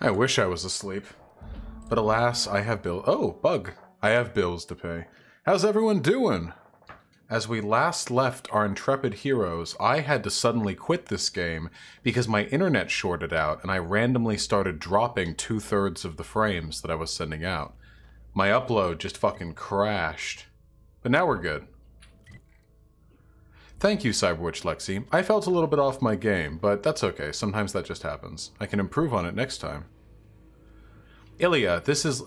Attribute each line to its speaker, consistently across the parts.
Speaker 1: I wish I was asleep. But alas, I have bills. Oh, bug. I have bills to pay. How's everyone doing? As we last left our intrepid heroes, I had to suddenly quit this game because my internet shorted out and I randomly started dropping 2/3 of the frames that I was sending out. My upload just fucking crashed. But now we're good. Thank you, Cyberwitch Lexi. I felt a little bit off my game, but that's okay. Sometimes that just happens. I can improve on it next time. Ilya, this is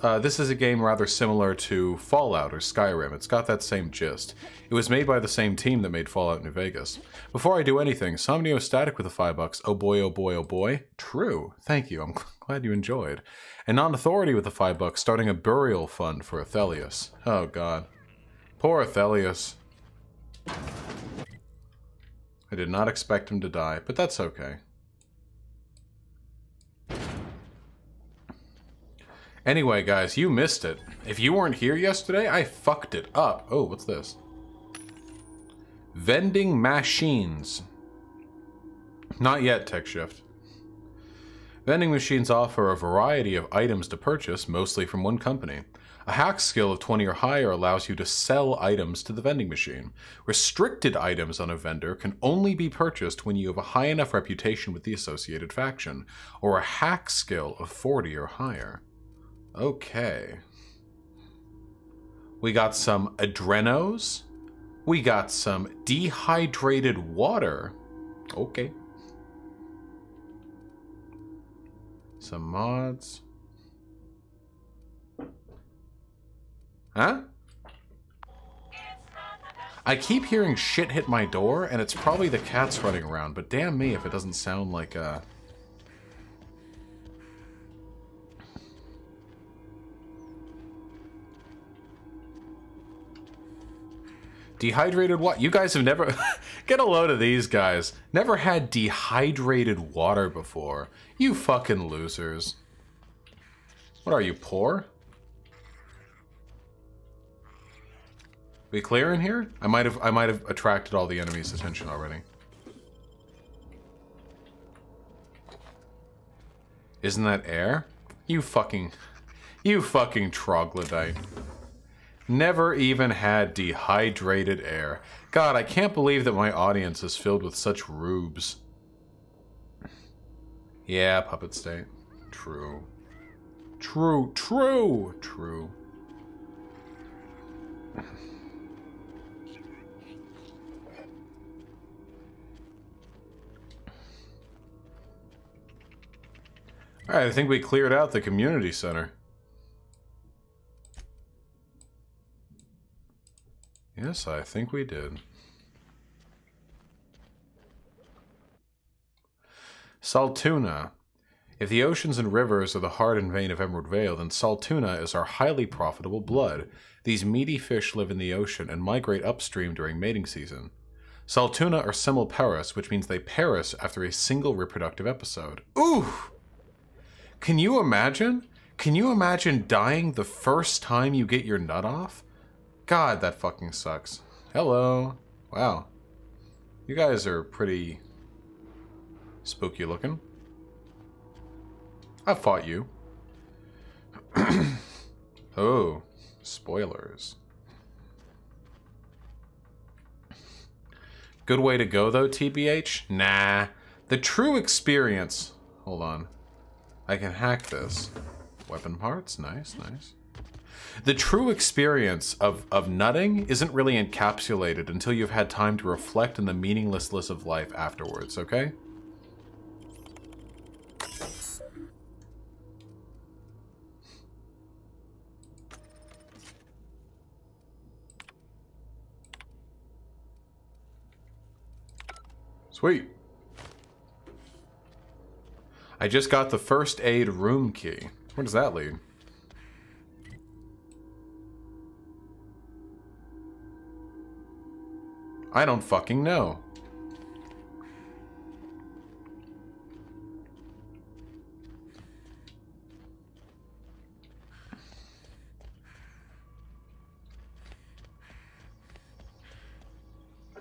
Speaker 1: a game rather similar to Fallout or Skyrim. It's got that same gist. It was made by the same team that made Fallout New Vegas. Before I do anything, Somniostatic with the $5. Oh boy, oh boy, oh boy. True. Thank you. I'm glad you enjoyed. And Non-Authority with the $5, starting a burial fund for Athelius. Oh god. Poor Athelius. I did not expect him to die, but that's okay. Anyway, guys, you missed it. If you weren't here yesterday, I fucked it up. Oh, what's this? Vending machines. Not yet, Tech Shift. Vending machines offer a variety of items to purchase, mostly from one company. A hack skill of 20 or higher allows you to sell items to the vending machine. Restricted items on a vendor can only be purchased when you have a high enough reputation with the associated faction, or a hack skill of 40 or higher. Okay. We got some adrenos. We got some dehydrated water. Okay. Some mods. Huh? I keep hearing shit hit my door, and it's probably the cats running around, but damn me if it doesn't sound like a... Dehydrated what? You guys have never... Get a load of these guys. Never had dehydrated water before. You fucking losers. What are you, poor? We clear in here? I might have attracted all the enemy's attention already. Isn't that air? You fucking troglodyte. Never even had dehydrated air. God, I can't believe that my audience is filled with such rubes. Yeah, Puppet State. True. True, true, true. Alright, I think we cleared out the community center. Yes, I think we did. Saltuna. If the oceans and rivers are the heart and vein of Emerald Vale, then Saltuna is our highly profitable blood. These meaty fish live in the ocean and migrate upstream during mating season. Saltuna are simiparous, which means they perish after a single reproductive episode. Ooh! Can you imagine? Can you imagine dying the first time you get your nut off? God, that fucking sucks. Hello. Wow. You guys are pretty spooky looking. I fought you. Oh, spoilers. Good way to go though, TBH? Nah. The true experience... Hold on. I can hack this. Weapon parts? Nice, nice. The true experience of nutting isn't really encapsulated until you've had time to reflect on the meaninglessness of life afterwards, okay? Sweet. I just got the first aid room key. Where does that lead? I don't fucking know.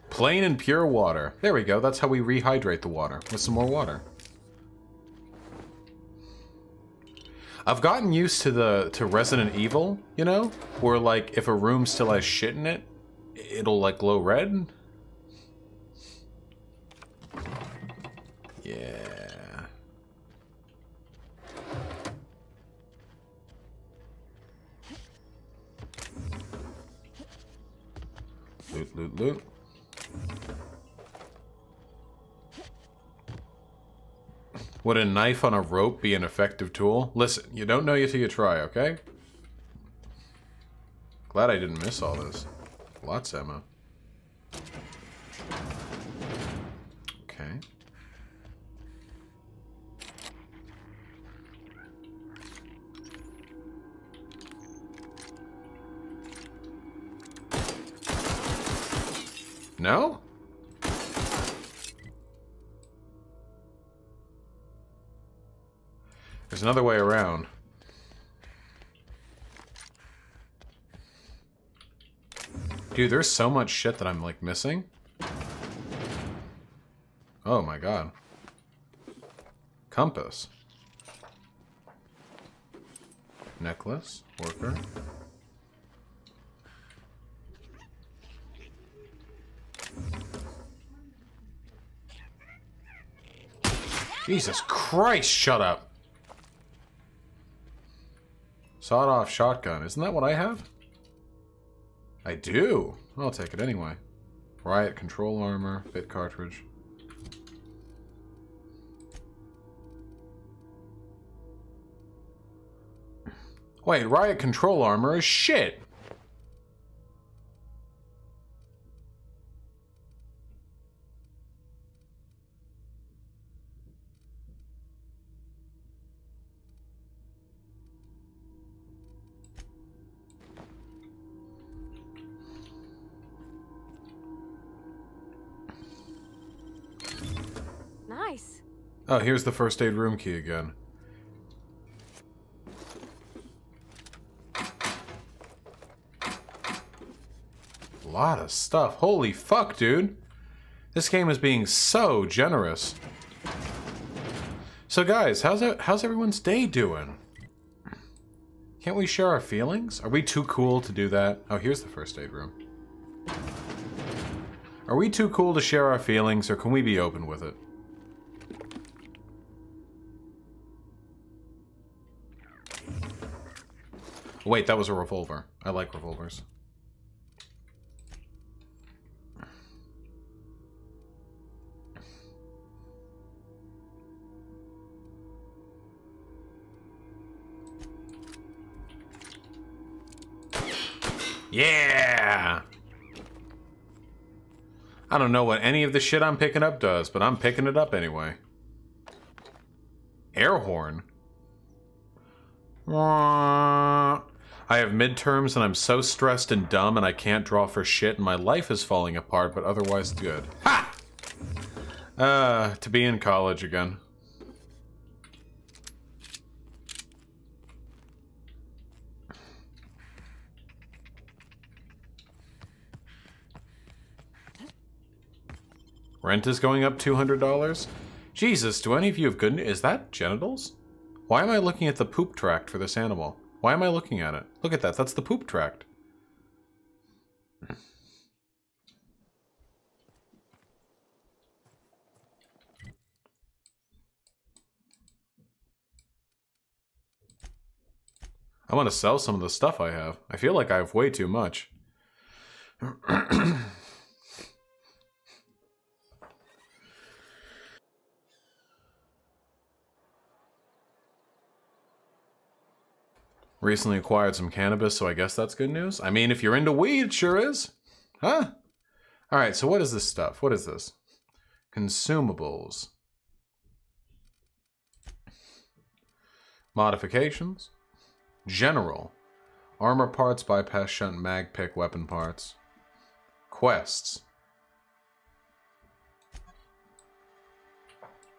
Speaker 1: Plain and pure water. There we go. That's how we rehydrate the water. With some more water. I've gotten used to Resident Evil, you know? Where, like, if a room still has shit in it, it'll, like, glow red. Yeah. Loot, loot, loot. Would a knife on a rope be an effective tool? Listen, you don't know till you try, okay? Glad I didn't miss all this. Lots of ammo. Okay. No? There's another way around. Dude, there's so much shit that I'm, like, missing. Oh my god. Compass. Necklace. Worker. Jesus Christ, shut up. Sawed-off shotgun. Isn't that what I have? I do. I'll take it anyway. Riot control armor. Bit cartridge. Wait, riot control armor is shit.
Speaker 2: Nice.
Speaker 1: Oh, here's the first aid room key again. A lot of stuff. Holy fuck, dude. This game is being so generous. So guys, how's everyone's day doing? Can't we share our feelings? Are we too cool to do that? Oh, here's the first aid room. Are we too cool to share our feelings, or can we be open with it? Wait, that was a revolver. I like revolvers. Yeah! I don't know what any of the shit I'm picking up does, but I'm picking it up anyway. Air horn? I have midterms and I'm so stressed and dumb and I can't draw for shit and my life is falling apart, but otherwise good. Ha! To be in college again. Rent is going up $200? Jesus, do any of you have good news? Is that genitals? Why am I looking at the poop tract for this animal? Why am I looking at it? Look at that, that's the poop tract. I want to sell some of the stuff I have. I feel like I have way too much. Recently acquired some cannabis, so I guess that's good news. I mean, if you're into weed, it sure is. Huh? Alright, so what is this stuff? What is this? Consumables. Modifications. General. Armor parts, bypass shunt, mag pick, weapon parts. Quests.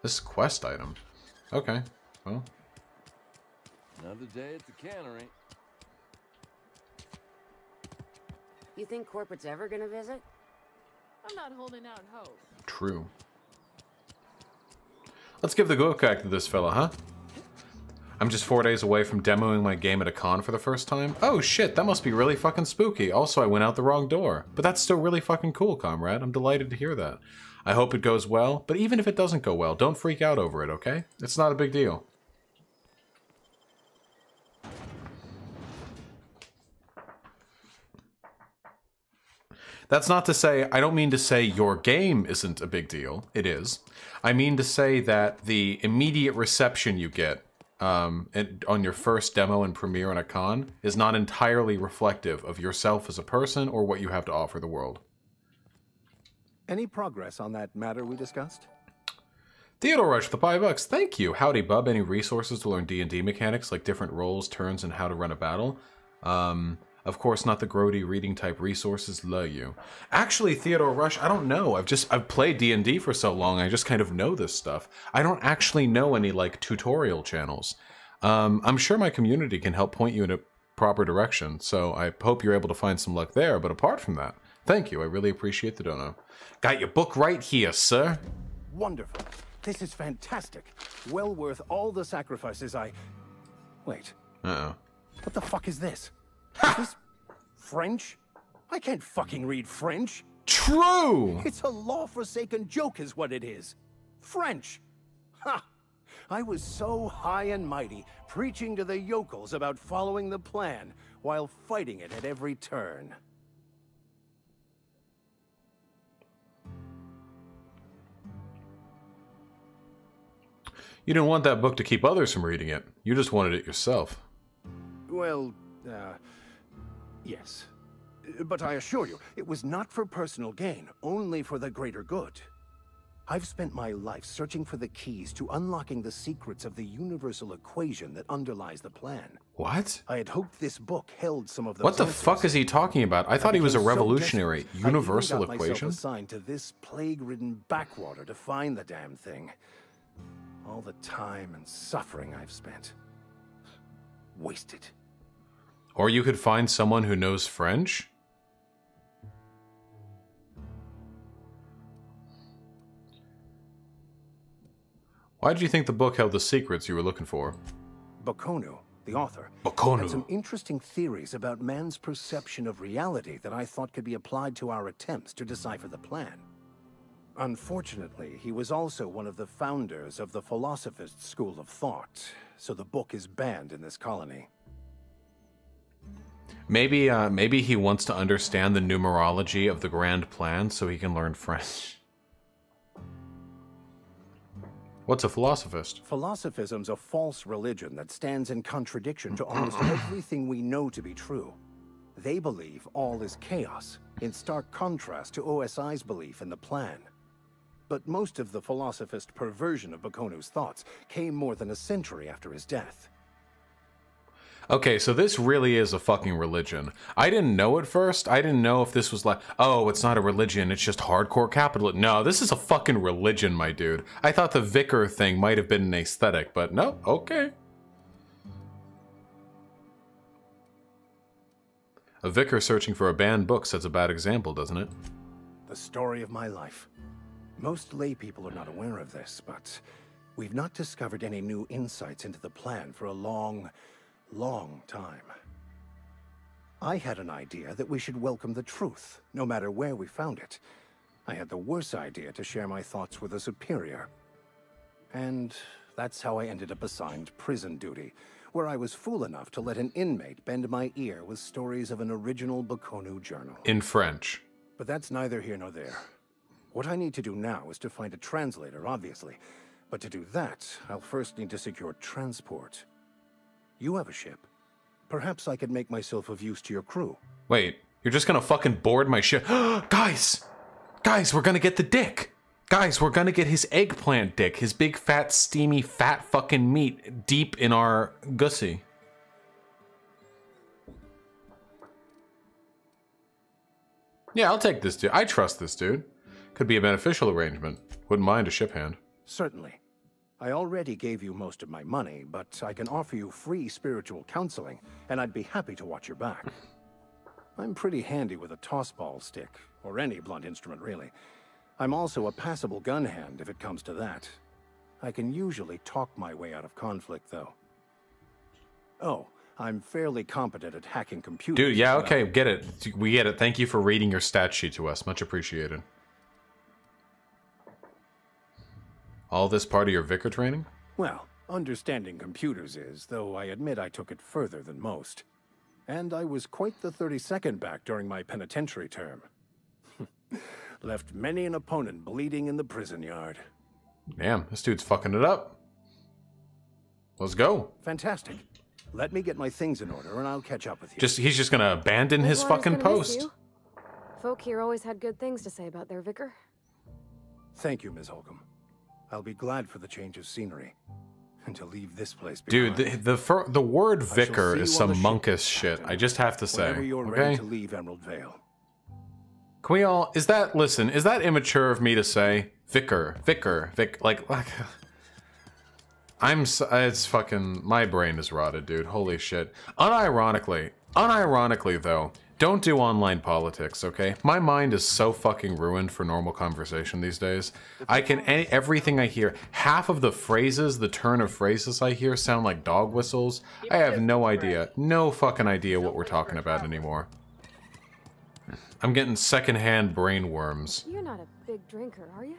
Speaker 1: This is quest item. Okay, well.
Speaker 3: Another day at the cannery.
Speaker 2: You think corporate's ever gonna visit?
Speaker 4: I'm not holding out hope.
Speaker 1: True. Let's give the go back to this fella, huh? I'm just 4 days away from demoing my game at a con for the first time. Oh shit, that must be really fucking spooky. Also, I went out the wrong door. But that's still really fucking cool, comrade. I'm delighted to hear that. I hope it goes well, but even if it doesn't go well, don't freak out over it, okay? It's not a big deal. That's not to say, I don't mean to say your game isn't a big deal. It is. I mean to say that the immediate reception you get on your first demo and premiere on a con is not entirely reflective of yourself as a person or what you have to offer the world.
Speaker 5: Any progress on that matter we discussed?
Speaker 1: Theodore Rush, the $5. Thank you. Howdy, bub. Any resources to learn D&D mechanics, like different roles, turns, and how to run a battle? Of course, not the grody reading type resources. Love you. Actually, Theodore Rush, I don't know. I've played D&D for so long, I just kind of know this stuff. I don't actually know any, like, tutorial channels. I'm sure my community can help point you in a proper direction, so I hope you're able to find some luck there, but apart from that, thank you. I really appreciate the dono. Got your book right here, sir.
Speaker 5: Wonderful. This is fantastic. Well worth all the sacrifices I... Wait.
Speaker 1: Uh-oh.
Speaker 5: What the fuck is this? Is this French? I can't fucking read French.
Speaker 1: True!
Speaker 5: It's a law-forsaken joke is what it is. French. Ha! I was so high and mighty, preaching to the yokels about following the plan, while fighting it at every turn.
Speaker 1: You didn't want that book to keep others from reading it. You just wanted it yourself.
Speaker 5: Well, yes. But I assure you, it was not for personal gain, only for the greater good. I've spent my life searching for the keys to unlocking the secrets of the universal equation that underlies the plan.
Speaker 1: What?
Speaker 5: I had hoped this book held some of those
Speaker 1: What the
Speaker 5: answers.
Speaker 1: fuck is he talking about? I thought he was a
Speaker 5: became so
Speaker 1: revolutionary.
Speaker 5: desperate,
Speaker 1: Universal
Speaker 5: I even got
Speaker 1: equation?
Speaker 5: myself assigned to this plague-ridden backwater to find the damn thing. All the time and suffering I've spent. Wasted.
Speaker 1: Or you could find someone who knows French? Why did you think the book held the secrets you were looking for?
Speaker 5: Bakonu, the author,
Speaker 1: Bakonu.
Speaker 5: had some interesting theories about man's perception of reality that I thought could be applied to our attempts to decipher the plan. Unfortunately, he was also one of the founders of the Philosophist school of thought, so the book is banned in this colony.
Speaker 1: Maybe he wants to understand the numerology of the grand plan so he can learn French. What's a philosophist?
Speaker 5: Philosophism's a false religion that stands in contradiction to almost everything we know to be true. They believe all is chaos, in stark contrast to OSI's belief in the plan. But most of the philosophist perversion of Bakonu's thoughts came more than a century after his death.
Speaker 1: Okay, so this really is a fucking religion. I didn't know at first. I didn't know if this was like, oh, it's not a religion, it's just hardcore capitalism. No, this is a fucking religion, my dude. I thought the vicar thing might have been an aesthetic, but no, okay. A vicar searching for a banned book sets a bad example, doesn't it?
Speaker 5: The story of my life. Most lay people are not aware of this, but we've not discovered any new insights into the plan for a long time. I had an idea that we should welcome the truth, no matter where we found it. I had the worse idea to share my thoughts with a superior. And that's how I ended up assigned prison duty, where I was fool enough to let an inmate bend my ear with stories of an original Bakonu journal.
Speaker 1: In French.
Speaker 5: But that's neither here nor there. What I need to do now is to find a translator, obviously. But to do that, I'll first need to secure transport. You have a ship. Perhaps I could make myself of use to your crew.
Speaker 1: Wait, you're just gonna fucking board my ship? Guys! Guys, we're gonna get the dick! Guys, we're gonna get his eggplant dick, his big fat steamy fat fucking meat deep in our gussy. Yeah, I'll take this dude. I trust this dude. Could be a beneficial arrangement. Wouldn't mind a ship hand.
Speaker 5: Certainly. I already gave you most of my money, but I can offer you free spiritual counseling, and I'd be happy to watch your back. I'm pretty handy with a tossball stick, or any blunt instrument, really. I'm also a passable gun hand if it comes to that. I can usually talk my way out of conflict, though. Oh, I'm fairly competent at hacking computers.
Speaker 1: Dude, yeah,
Speaker 5: as well.
Speaker 1: okay, get it. We get it. Thank you for reading your stat sheet to us. Much appreciated. All this part of your vicar training?
Speaker 5: Well, understanding computers is, though I admit I took it further than most. And I was quite the 32nd back during my penitentiary term. Left many an opponent bleeding in the prison yard.
Speaker 1: Damn, this dude's fucking it up. Let's go.
Speaker 5: Fantastic. Let me get my things in order and I'll catch up with you.
Speaker 1: He's just gonna abandon his fucking post.
Speaker 2: Folk here always had good things to say about their vicar.
Speaker 5: Thank you, Ms. Holcomb. I'll be glad for the change of scenery. And to leave this place
Speaker 1: Dude,
Speaker 5: behind.
Speaker 1: the word vicar
Speaker 5: see
Speaker 1: is
Speaker 5: you on
Speaker 1: some
Speaker 5: the ship,
Speaker 1: monkish shit.
Speaker 5: Captain.
Speaker 1: I just have to say.
Speaker 5: Whenever you're
Speaker 1: Okay?
Speaker 5: ready to leave Emerald Vale.
Speaker 1: Can we all... is that immature of me to say? Vicar. Like... it's fucking... my brain is rotted, dude. Holy shit. Unironically though, don't do online politics, okay? My mind is so fucking ruined for normal conversation these days. Everything I hear, half of the phrases, the turn of phrases I hear sound like dog whistles. I have no idea, no fucking idea what we're talking about anymore. I'm getting secondhand brain worms.
Speaker 2: You're not a big drinker, are you?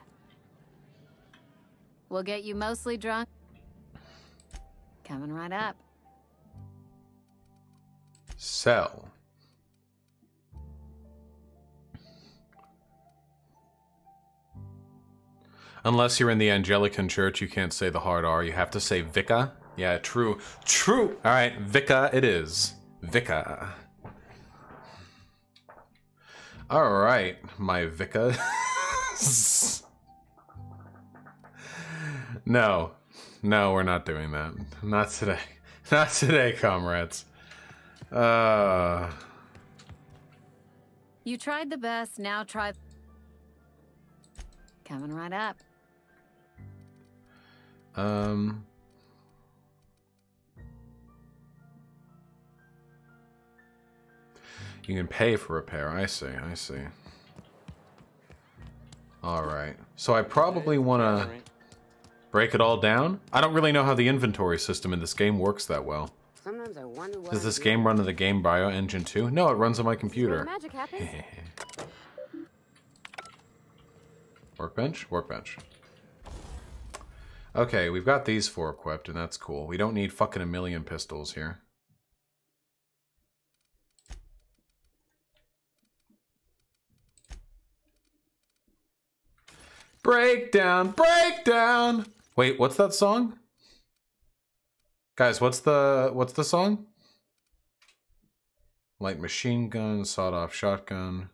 Speaker 6: We'll get you mostly drunk. Coming right up.
Speaker 1: Sell. Unless you're in the Anglican Church, you can't say the hard R. You have to say Vica. Yeah, true. True! Alright, Vica it is. Vica. Alright, my Vica. No. No, we're not doing that. Not today. Not today, comrades.
Speaker 6: You tried the best, now try... Coming right up.
Speaker 1: You can pay for repair. I see. Alright. So I probably want to break it all down. I don't really know how the inventory system in this game works that well.
Speaker 2: Sometimes I wonder what
Speaker 1: Does this game run on the game bio engine too? No, it runs on my
Speaker 2: where
Speaker 1: computer.
Speaker 2: magic happens.
Speaker 1: Workbench? Workbench. Okay, we've got these 4 equipped, and that's cool. We don't need fucking a million pistols here. Breakdown! Breakdown! Wait, what's that song? Guys, what's the song? Light machine gun, sawed-off shotgun.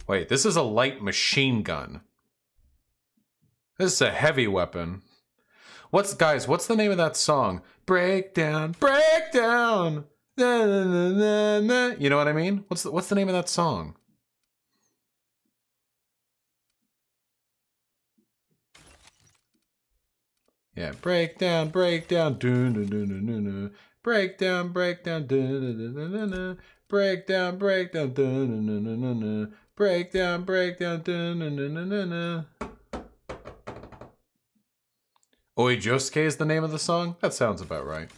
Speaker 1: Wait, this is a light machine gun. This is a heavy weapon. Guys, what's the name of that song? Breakdown, breakdown. Na, na, na, na, na. You know what I mean? What's the name of that song? Yeah, breakdown, breakdown, dun, dun, dun, dun, dun, dun. Breakdown, breakdown, dun, dun, dun, dun, dun, dun. Breakdown, breakdown, dun, dun, dun, dun, dun, dun. Breakdown, breakdown, dun, dun, dun, dun, dun, dun. Oi Josuke is the name of the song? That sounds about right.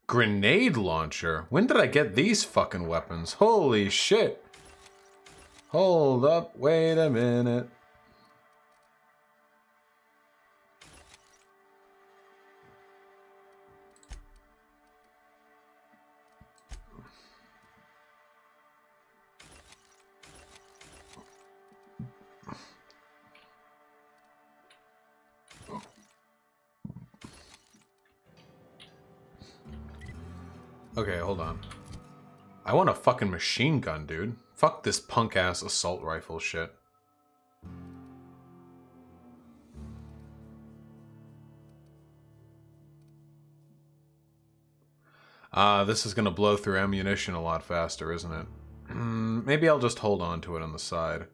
Speaker 1: Grenade launcher? When did I get these fucking weapons? Holy shit. Hold up, wait a minute. Okay, hold on. I want a fucking machine gun, dude. Fuck this punk-ass assault rifle shit. This is gonna blow through ammunition a lot faster, isn't it? Maybe I'll just hold on to it on the side.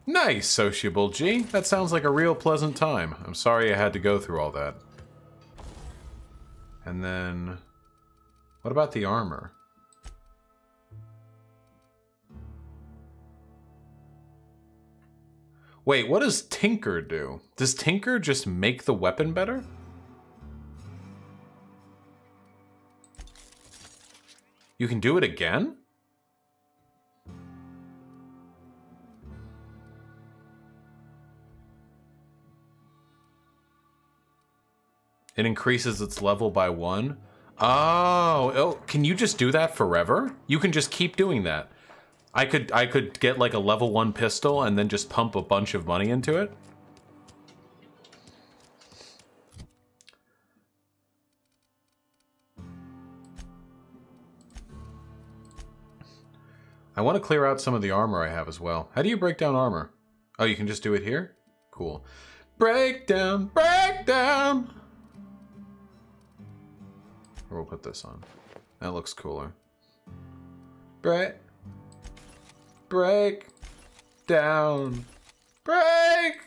Speaker 1: Nice, sociable G. That sounds like a real pleasant time. I'm sorry I had to go through all that. And then... what about the armor? Wait, what does Tinker do? Does Tinker just make the weapon better? You can do it again? It increases its level by 1. Oh, can you just do that forever? You can just keep doing that. I could get like a level 1 pistol and then just pump a bunch of money into it. I want to clear out some of the armor I have as well. How do you break down armor? Oh, you can just do it here? Cool. Break down, break down! Or we'll put this on. That looks cooler. Break down. Break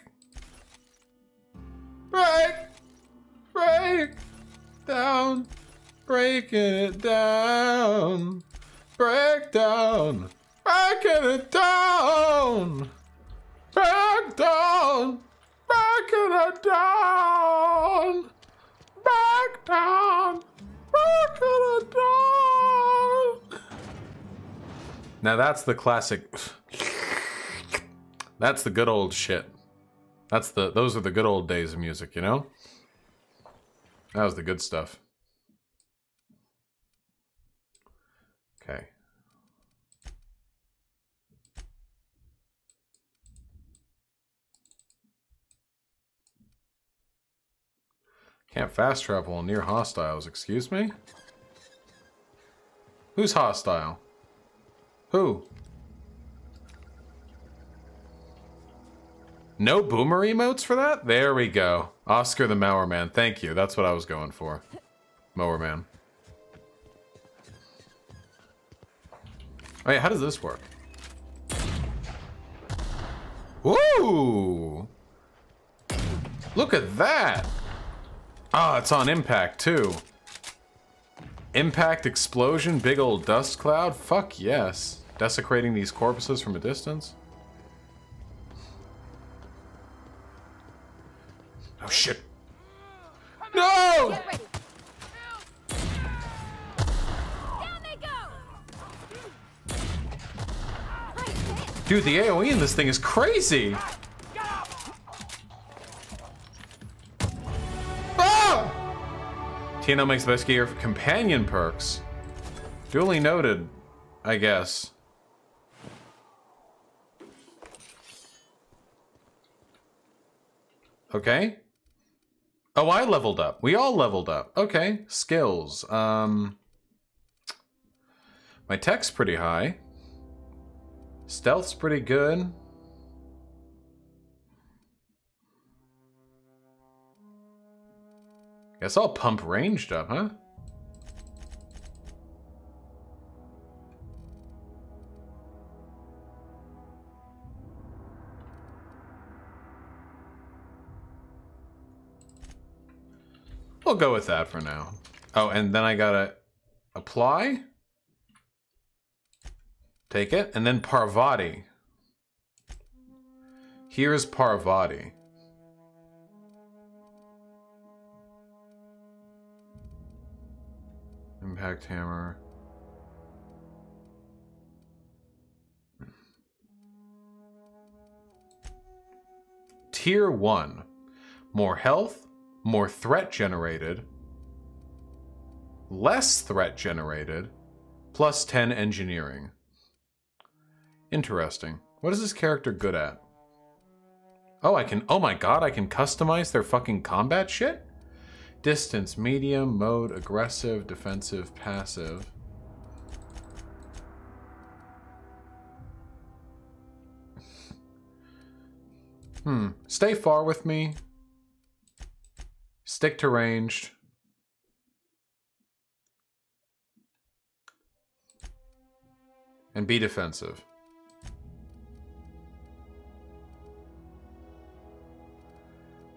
Speaker 1: down. Breaking it down. Break down. Breaking it down. Break down. Breaking it down. Back down. Breaking it down. Now that's the classic. That's the good old shit. Those are the good old days of music, you know? That was the good stuff. Okay. Can't fast travel near hostiles, excuse me? Who's hostile? Who? No boomer emotes for that? There we go. Oscar the Mower Man. Thank you. That's what I was going for. Mower Man. Wait, how does this work? Woo! Look at that! Ah, it's on impact too. Impact, explosion, big old dust cloud? Fuck yes. Desecrating these corpses from a distance? Oh shit. No!
Speaker 2: Get ready. Down they go.
Speaker 1: Dude, the AoE in this thing is crazy! TNL makes the best gear for companion perks. Duly noted, I guess. Okay. Oh, I leveled up. We all leveled up. Okay. Skills. My tech's pretty high. Stealth's pretty good. Guess I'll pump ranged up, huh? We'll go with that for now. Oh, and then I gotta apply. Take it, and then Parvati. Here's Parvati. Impact hammer. Tier 1. More health, more threat generated, less threat generated, plus 10 engineering. Interesting. What is this character good at? Oh, oh my god, I can customize their fucking combat shit? Distance, medium, mode, aggressive, defensive, passive. Stay far with me. Stick to ranged. And be defensive.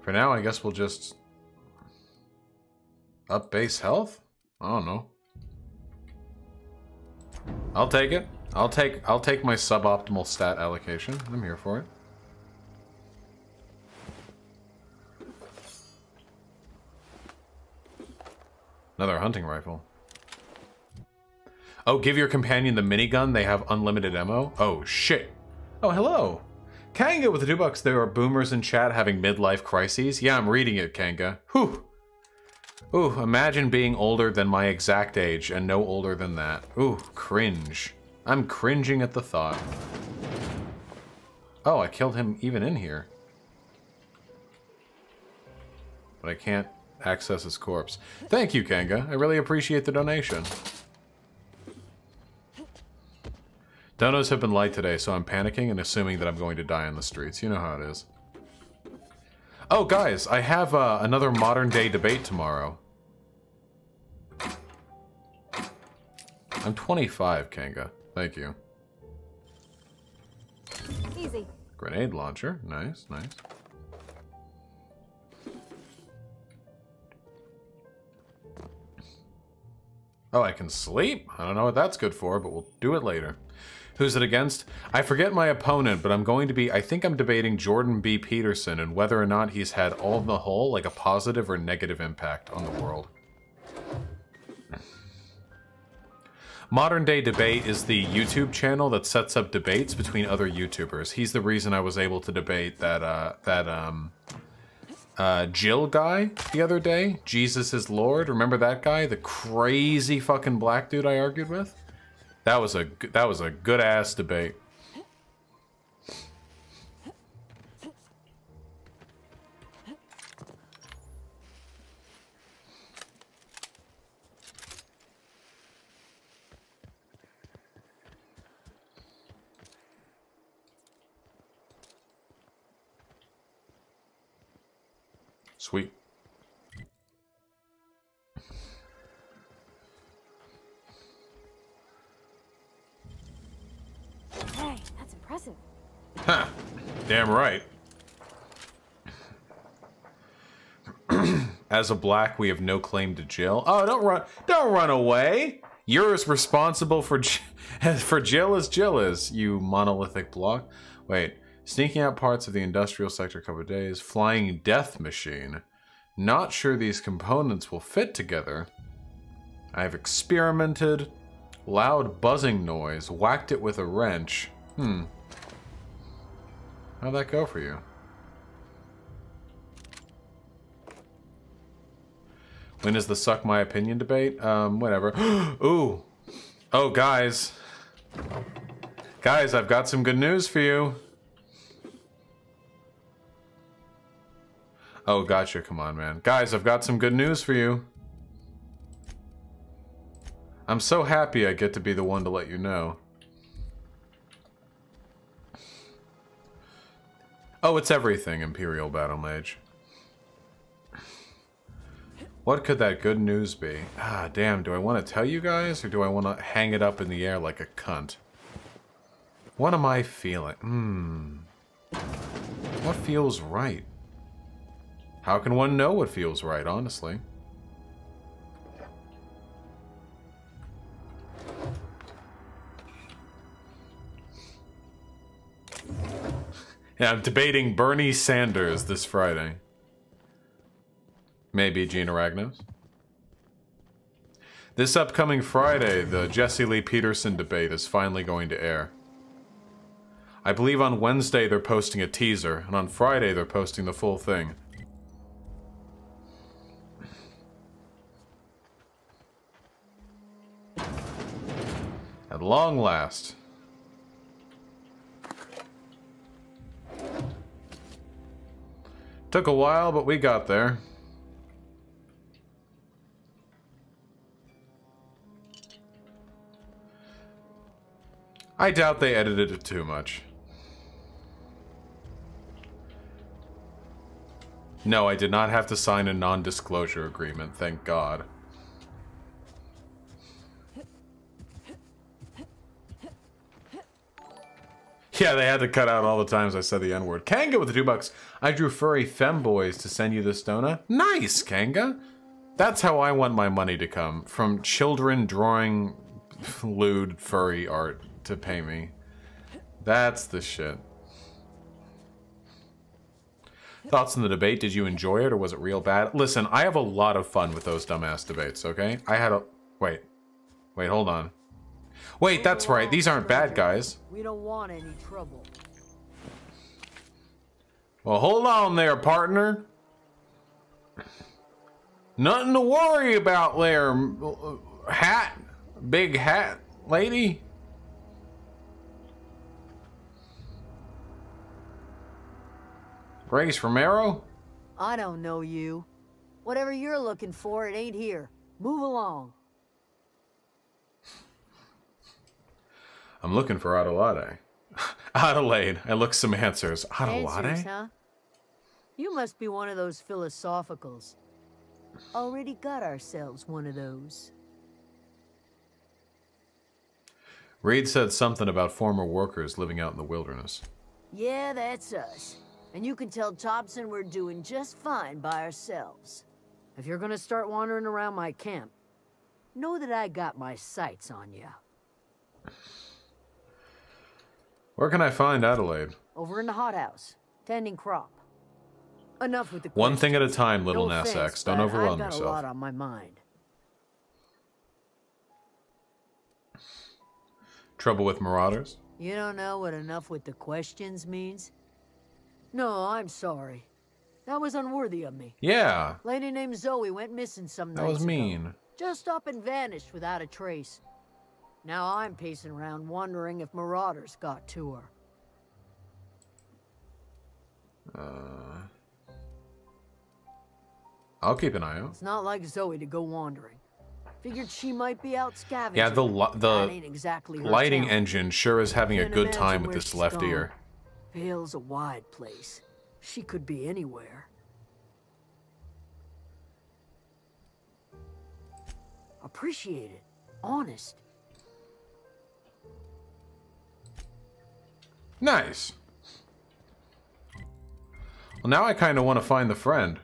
Speaker 1: For now, I guess we'll just up base health? I don't know. I'll take it. I'll take my suboptimal stat allocation. I'm here for it. Another hunting rifle. Oh, give your companion the minigun. They have unlimited ammo. Oh, shit. Oh, hello. Kanga with the $2. There are boomers in chat having midlife crises. Yeah, I'm reading it, Kanga. Whew. Ooh, imagine being older than my exact age and no older than that. Ooh, cringe. I'm cringing at the thought. Oh, I killed him even in here. But I can't access his corpse. Thank you, Kanga. I really appreciate the donation. Donos have been light today, so I'm panicking and assuming that I'm going to die on the streets. You know how it is. Oh, guys, I have another modern-day debate tomorrow. I'm 25, Kanga. Thank you.
Speaker 2: Easy.
Speaker 1: Grenade launcher. Nice, nice. Oh, I can sleep? I don't know what that's good for, but we'll do it later. Who's it against? I forget my opponent, but I'm going to be... I think I'm debating Jordan B. Peterson and whether or not he's had all the whole, like a positive or negative impact on the world. Modern Day Debate is the YouTube channel that sets up debates between other YouTubers. He's the reason I was able to debate that Jill guy the other day. Jesus is Lord. Remember that guy? The crazy fucking black dude I argued with? That was a good ass debate. Sweet.
Speaker 2: Hey, that's impressive.
Speaker 1: Ha! Damn right. As a black, we have no claim to Jill. Oh, don't run away! You're as responsible for Jill as Jill is, you monolithic block. Wait, sneaking out parts of the industrial sector a couple of days. Flying death machine. Not sure these components will fit together. I've experimented. Loud buzzing noise. Whacked it with a wrench. How'd that go for you? When is the suck my opinion debate? Whatever. Ooh. Oh, guys. Guys, I've got some good news for you. Oh, gotcha. Come on, man. Guys, I've got some good news for you. I'm so happy I get to be the one to let you know. Oh, it's everything, Imperial Battle Mage. What could that good news be? Ah, damn. Do I want to tell you guys, or do I want to hang it up in the air like a cunt? What am I feeling? What feels right? How can one know what feels right, honestly? Yeah, I'm debating Bernie Sanders this Friday. Maybe Gina Ragnos. This upcoming Friday, the Jesse Lee Peterson debate is finally going to air. I believe on Wednesday they're posting a teaser, and on Friday they're posting the full thing. At long last. Took a while, but we got there. I doubt they edited it too much. No, I did not have to sign a non-disclosure agreement, thank God. Yeah, they had to cut out all the times I said the N-word. Kanga with the $2. I drew furry femboys to send you this donut. Nice, Kanga. That's how I want my money to come. From children drawing lewd furry art to pay me. That's the shit. Thoughts on the debate? Did you enjoy it or was it real bad? Listen, I have a lot of fun with those dumbass debates, okay? I had a... Wait. Wait, hold on. Wait, that's right. These aren't bad guys.
Speaker 7: We don't want any trouble.
Speaker 1: Well, hold on there, partner. Nothing to worry about there, hat. Big hat lady. Grace Romero?
Speaker 7: I don't know you. Whatever you're looking for, it ain't here. Move along.
Speaker 1: I'm looking for Adelaide. Adelaide. I look some answers. Adelaide?
Speaker 7: Answers, huh? You must be one of those philosophicals. Already got ourselves one of those.
Speaker 1: Reed said something about former workers living out in the wilderness.
Speaker 7: Yeah, that's us. And you can tell Thompson we're doing just fine by ourselves. If you're gonna start wandering around my camp, know that I got my sights on you.
Speaker 1: Where can I find Adelaide?
Speaker 7: Over in the hothouse, tending crop. Enough with the
Speaker 1: One
Speaker 7: questions.
Speaker 1: thing at a time, little
Speaker 7: No
Speaker 1: Nass
Speaker 7: offense,
Speaker 1: X. Don't
Speaker 7: but
Speaker 1: overwhelm
Speaker 7: I've got
Speaker 1: yourself.
Speaker 7: a lot on my mind.
Speaker 1: Trouble with marauders?
Speaker 7: You don't know what enough with the questions means? No, I'm sorry. That was unworthy of me.
Speaker 1: Yeah.
Speaker 7: Lady named Zoe went missing some nights
Speaker 1: That was
Speaker 7: ago.
Speaker 1: mean.
Speaker 7: Just up and vanished without a trace. Now I'm pacing around wondering if marauders got to her.
Speaker 1: I'll keep an eye out.
Speaker 7: It's not like Zoe to go wandering. Figured she might be out scavenging.
Speaker 1: Yeah,
Speaker 7: That
Speaker 1: the
Speaker 7: ain't exactly her
Speaker 1: lighting
Speaker 7: talent.
Speaker 1: engine sure is having a
Speaker 7: Can't
Speaker 1: good
Speaker 7: imagine
Speaker 1: time with
Speaker 7: where
Speaker 1: this
Speaker 7: she's
Speaker 1: left
Speaker 7: gone.
Speaker 1: ear.
Speaker 7: Vale's a wide place. She could be anywhere. Appreciate it. Honest.
Speaker 1: Nice. Well, now I kind of want to find the friend.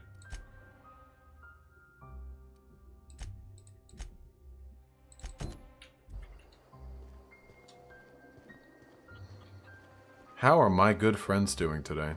Speaker 1: How are my good friends doing today?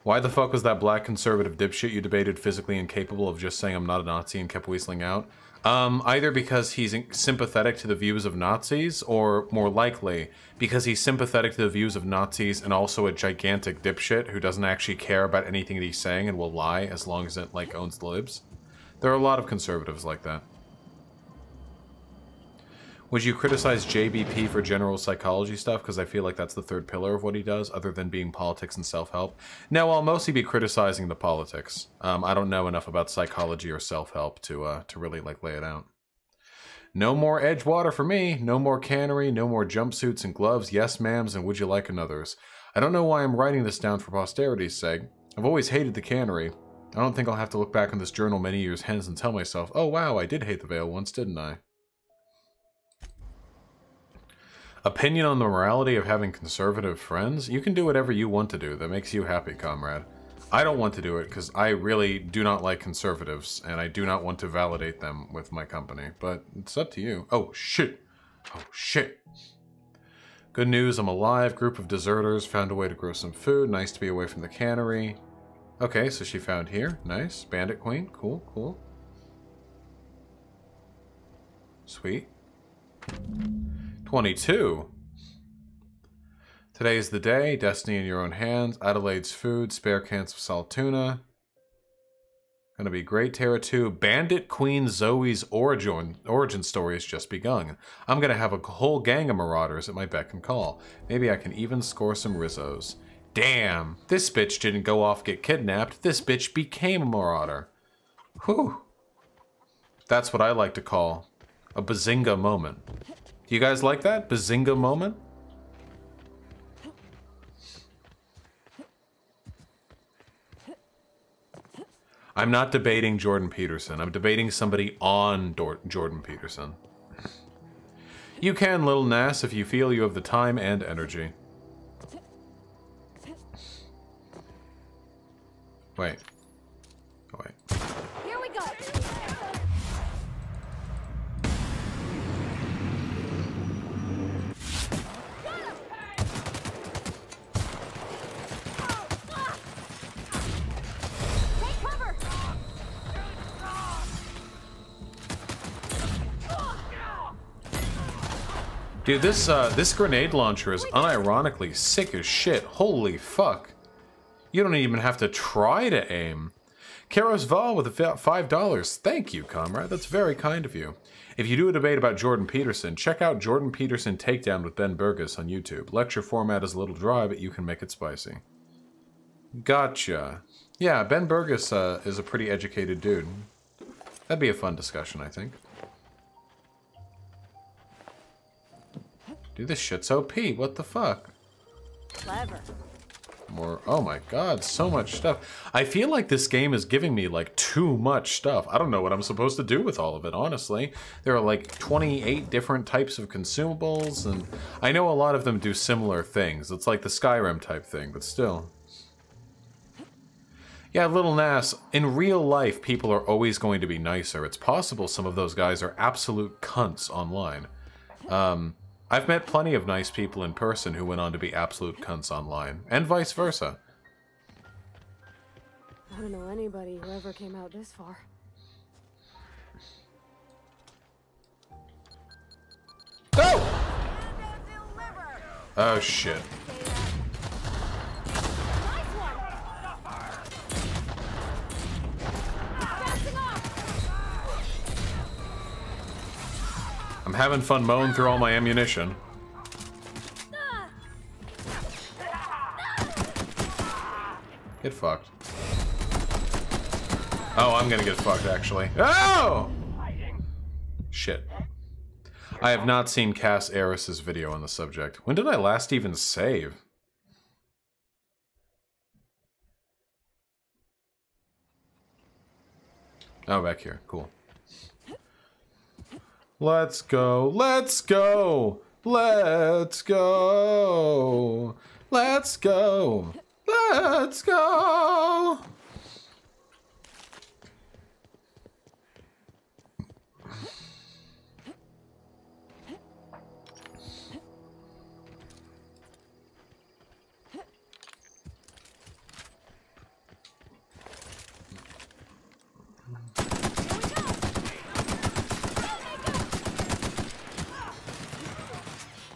Speaker 1: Why the fuck was that black conservative dipshit you debated physically incapable of just saying I'm not a Nazi and kept weaseling out? Either because he's sympathetic to the views of Nazis, or more likely, because he's sympathetic to the views of Nazis and also a gigantic dipshit who doesn't actually care about anything that he's saying and will lie as long as it, like, owns the libs. There are a lot of conservatives like that. Would you criticize JBP for general psychology stuff? Because I feel like that's the third pillar of what he does, other than being politics and self-help. No, I'll mostly be criticizing the politics. I don't know enough about psychology or self-help to really, like, lay it out. No more Edgewater for me. No more cannery. No more jumpsuits and gloves. Yes, ma'ams, and would you like another's? I don't know why I'm writing this down for posterity's sake. I've always hated the cannery. I don't think I'll have to look back on this journal many years hence and tell myself, oh wow, I did hate the Vale once, didn't I? Opinion on the morality of having conservative friends? You can do whatever you want to do that makes you happy, comrade. I don't want to do it because I really do not like conservatives, and I do not want to validate them with my company, but it's up to you. Oh, shit. Oh, shit. Good news, I'm alive. Group of deserters found a way to grow some food. Nice to be away from the cannery. Okay, so she found here. Nice. Bandit Queen. Cool, cool. Sweet. 22. Today's the day. Destiny in your own hands. Adelaide's food. Spare cans of salt tuna. Gonna be great. Terra 2. Bandit Queen Zoe's origin story has just begun. I'm gonna have a whole gang of marauders at my beck and call. Maybe I can even score some Rizzos. Damn. This bitch didn't go off get kidnapped. This bitch became a marauder. Whew. That's what I like to call a bazinga moment. Do you guys like that? Bazinga moment? I'm not debating Jordan Peterson. I'm debating somebody on Jordan Peterson. You can, Little Nass, if you feel you have the time and energy. Wait. Oh, wait.
Speaker 2: Here we go. Take cover.
Speaker 1: Dude, this grenade launcher is unironically sick as shit. Holy fuck. You don't even have to try to aim. Karos Val with $5. Thank you, comrade. That's very kind of you. If you do a debate about Jordan Peterson, check out Jordan Peterson Takedown with Ben Burgess on YouTube. Lecture format is a little dry, but you can make it spicy. Gotcha. Yeah, Ben Burgess is a pretty educated dude. That'd be a fun discussion, I think. Dude, this shit's OP. What the fuck?
Speaker 7: Clever.
Speaker 1: More. Oh my god, so much stuff. I feel like this game is giving me like too much stuff. I don't know what I'm supposed to do with all of it, honestly. There are like 28 different types of consumables, and I know a lot of them do similar things. It's like the Skyrim type thing, but still. Yeah, Little Nass, in real life, people are always going to be nicer. It's possible some of those guys are absolute cunts online. I've met plenty of nice people in person who went on to be absolute cunts online, and vice versa.
Speaker 2: I don't know anybody who ever came out this far.
Speaker 1: Oh! Oh shit. I'm having fun mowing through all my ammunition. Get fucked. Oh, I'm gonna get fucked, actually. Oh! Shit. I have not seen Cass Eris's video on the subject. When did I last even save? Oh, back here. Cool. Let's go, let's go, let's go, let's go, let's go.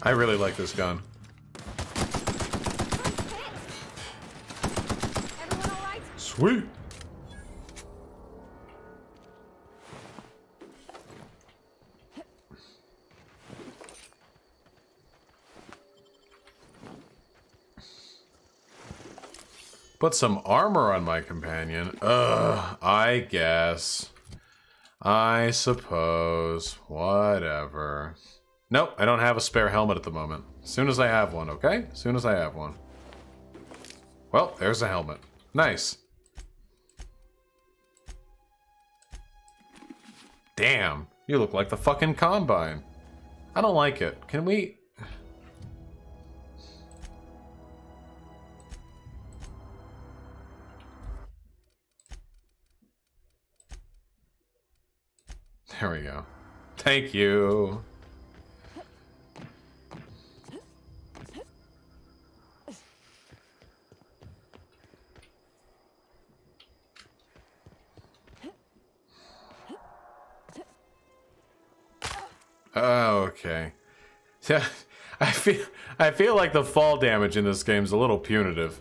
Speaker 1: I really like this gun. Sweet. Put some armor on my companion. Ugh, I guess. I suppose. Whatever. Nope, I don't have a spare helmet at the moment. As soon as I have one, okay? As soon as I have one. Well, there's a helmet. Nice. Damn, you look like the fucking Combine. I don't like it. Can we... There we go. Thank you. Oh, okay. Yeah, I feel like the fall damage in this game is a little punitive.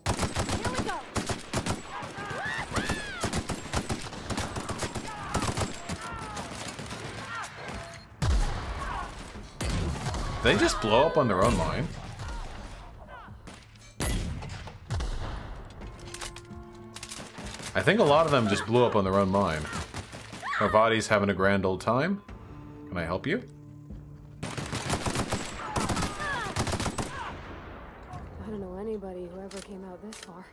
Speaker 2: Here we go.
Speaker 1: They just blow up on their own mine. I think a lot of them just blew up on their own mine. Parvati's having a grand old time. Can I help you?
Speaker 2: I don't know anybody who ever came out this far.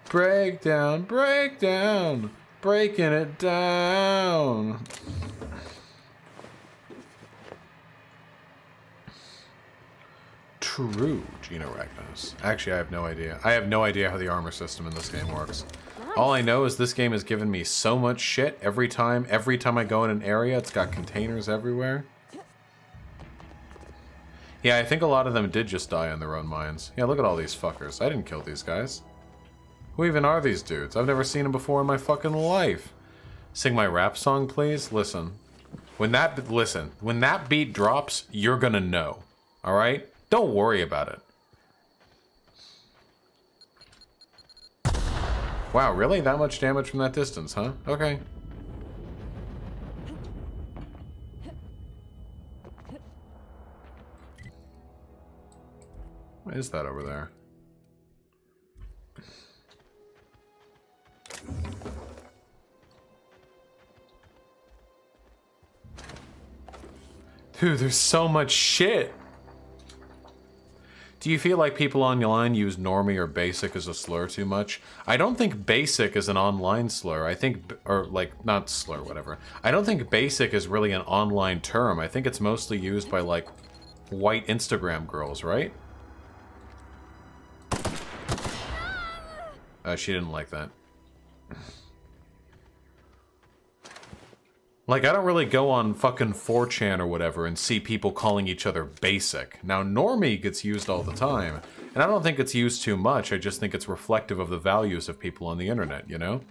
Speaker 1: Breakdown, breakdown, breaking it down. True, Geno Ragnos. Actually, I have no idea. I have no idea how the armor system in this game works.
Speaker 2: Nice.
Speaker 1: All I know is this game has given me so much shit every time I go in an area. It's got containers everywhere. Yeah, I think a lot of them did just die on their own minds. Yeah, look at all these fuckers. I didn't kill these guys. Who even are these dudes? I've never seen them before in my fucking life. Sing my rap song, please? Listen. When that beat drops, you're gonna know. Alright? Don't worry about it. Wow, really? That much damage from that distance, huh? Okay. What is that over there? Dude, there's so much shit. Do you feel like people online use normie or basic as a slur too much? I don't think basic is an online slur. I think, or like, not slur, whatever. I don't think basic is really an online term. I think it's mostly used by like white Instagram girls, right? She didn't like that. Like, I don't really go on fucking 4chan or whatever and see people calling each other basic. Now, normie gets used all the time, and I don't think it's used too much. I just think it's reflective of the values of people on the internet, you know?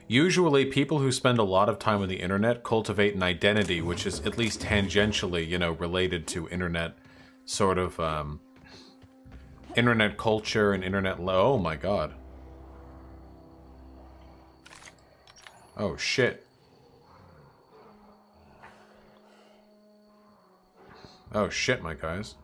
Speaker 1: Usually, people who spend a lot of time on the internet cultivate an identity which is at least tangentially, you know, related to internet sort of, internet culture and internet oh my god. Oh, shit. Oh, shit, my guys.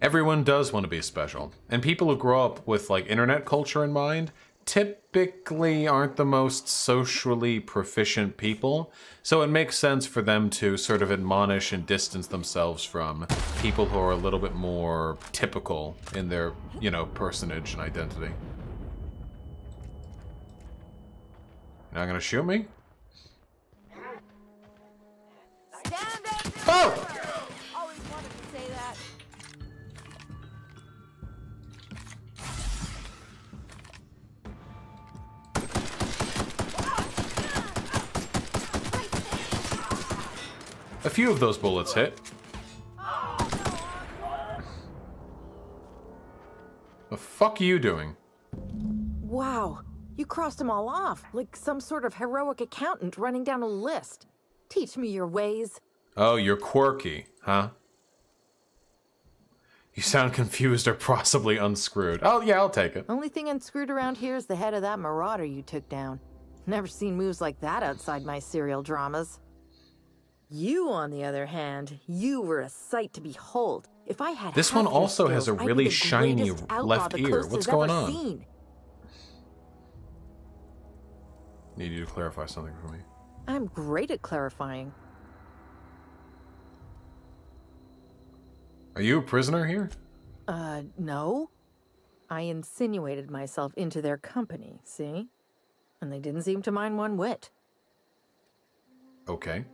Speaker 1: Everyone does want to be special. And people who grow up with, like, internet culture in mind typically aren't the most socially proficient people, so it makes sense for them to sort of admonish and distance themselves from people who are a little bit more typical in their, you know, personage and identity. You're not gonna shoot me? Oh!
Speaker 4: Always wanted to say that.
Speaker 1: A few of those bullets hit. The fuck are you doing?
Speaker 8: Wow, you crossed them all off, like some sort of heroic accountant running down a list. Teach me your ways.
Speaker 1: Oh, you're quirky, huh? You sound confused or possibly unscrewed. Oh, yeah, I'll take it.
Speaker 8: Only thing unscrewed around here is the head of that marauder you took down. Never seen moves like that outside my serial dramas. You, on the other hand, you were a sight to behold. If I had
Speaker 1: this
Speaker 8: half
Speaker 1: one
Speaker 8: your
Speaker 1: also
Speaker 8: skills,
Speaker 1: has a
Speaker 8: I'd be
Speaker 1: really
Speaker 8: the
Speaker 1: shiny
Speaker 8: greatest outlaw
Speaker 1: left
Speaker 8: the
Speaker 1: ear.
Speaker 8: coast
Speaker 1: What's
Speaker 8: has
Speaker 1: going
Speaker 8: ever
Speaker 1: on?
Speaker 8: seen.
Speaker 1: Need you to clarify something for me.
Speaker 8: I'm great at clarifying.
Speaker 1: Are you a prisoner here?
Speaker 8: No. I insinuated myself into their company, see? And they didn't seem to mind one whit.
Speaker 1: Okay.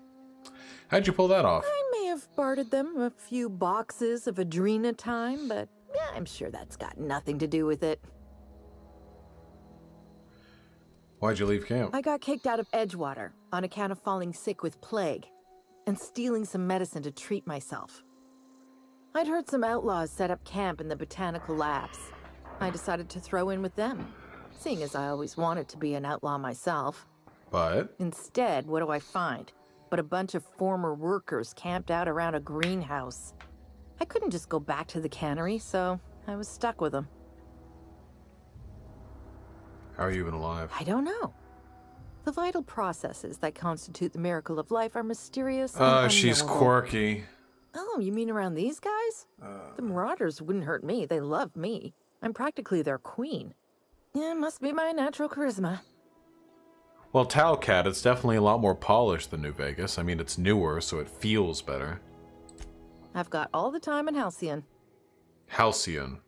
Speaker 1: How'd you pull that off?
Speaker 8: I may have bartered them a few boxes of Adrena time, but yeah, I'm sure that's got nothing to do with it.
Speaker 1: Why'd you leave camp?
Speaker 8: I got kicked out of Edgewater on account of falling sick with plague and stealing some medicine to treat myself. I'd heard some outlaws set up camp in the botanical labs. I decided to throw in with them, seeing as I always wanted to be an outlaw myself.
Speaker 1: But?
Speaker 8: Instead, what do I find? But a bunch of former workers camped out around a greenhouse. I couldn't just go back to the cannery, so I was stuck with them.
Speaker 1: How are you even alive?
Speaker 8: I don't know. The vital processes that constitute the miracle of life are mysterious and
Speaker 1: she's
Speaker 8: unknowable.
Speaker 1: quirky.
Speaker 8: Oh, you mean around these guys? The Marauders wouldn't hurt me. They love me. I'm practically their queen. Yeah, must be my natural charisma.
Speaker 1: Well, Talcat, it's definitely a lot more polished than New Vegas. I mean, it's newer, so it feels better.
Speaker 8: I've got all the time in Halcyon.
Speaker 1: Halcyon.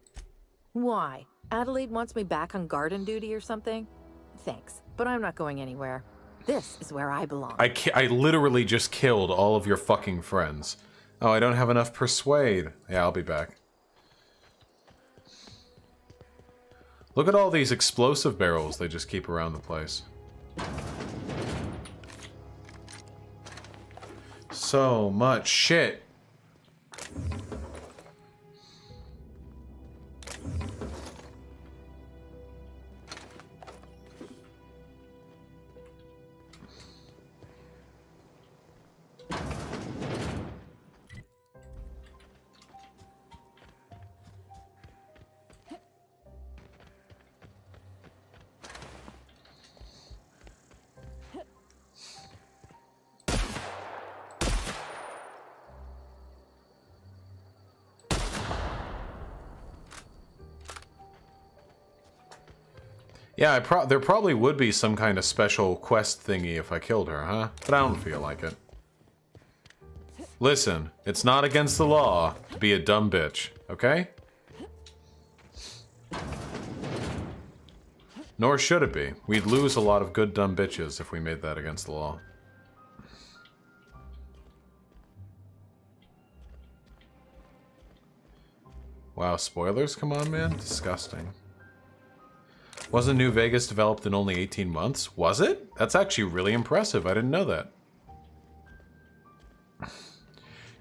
Speaker 8: Why? Adelaide wants me back on garden duty or something? Thanks, but I'm not going anywhere. This is where I belong.
Speaker 1: I literally just killed all of your fucking friends. Oh, I don't have enough persuade. Yeah, I'll be back. Look at all these explosive barrels they just keep around the place. So much shit. Yeah, there probably would be some kind of special quest thingy if I killed her, huh? But I don't feel like it. Listen, it's not against the law to be a dumb bitch, okay? Nor should it be. We'd lose a lot of good dumb bitches if we made that against the law. Wow, spoilers? Come on, man. Disgusting. Wasn't New Vegas developed in only 18 months? Was it? That's actually really impressive. I didn't know that.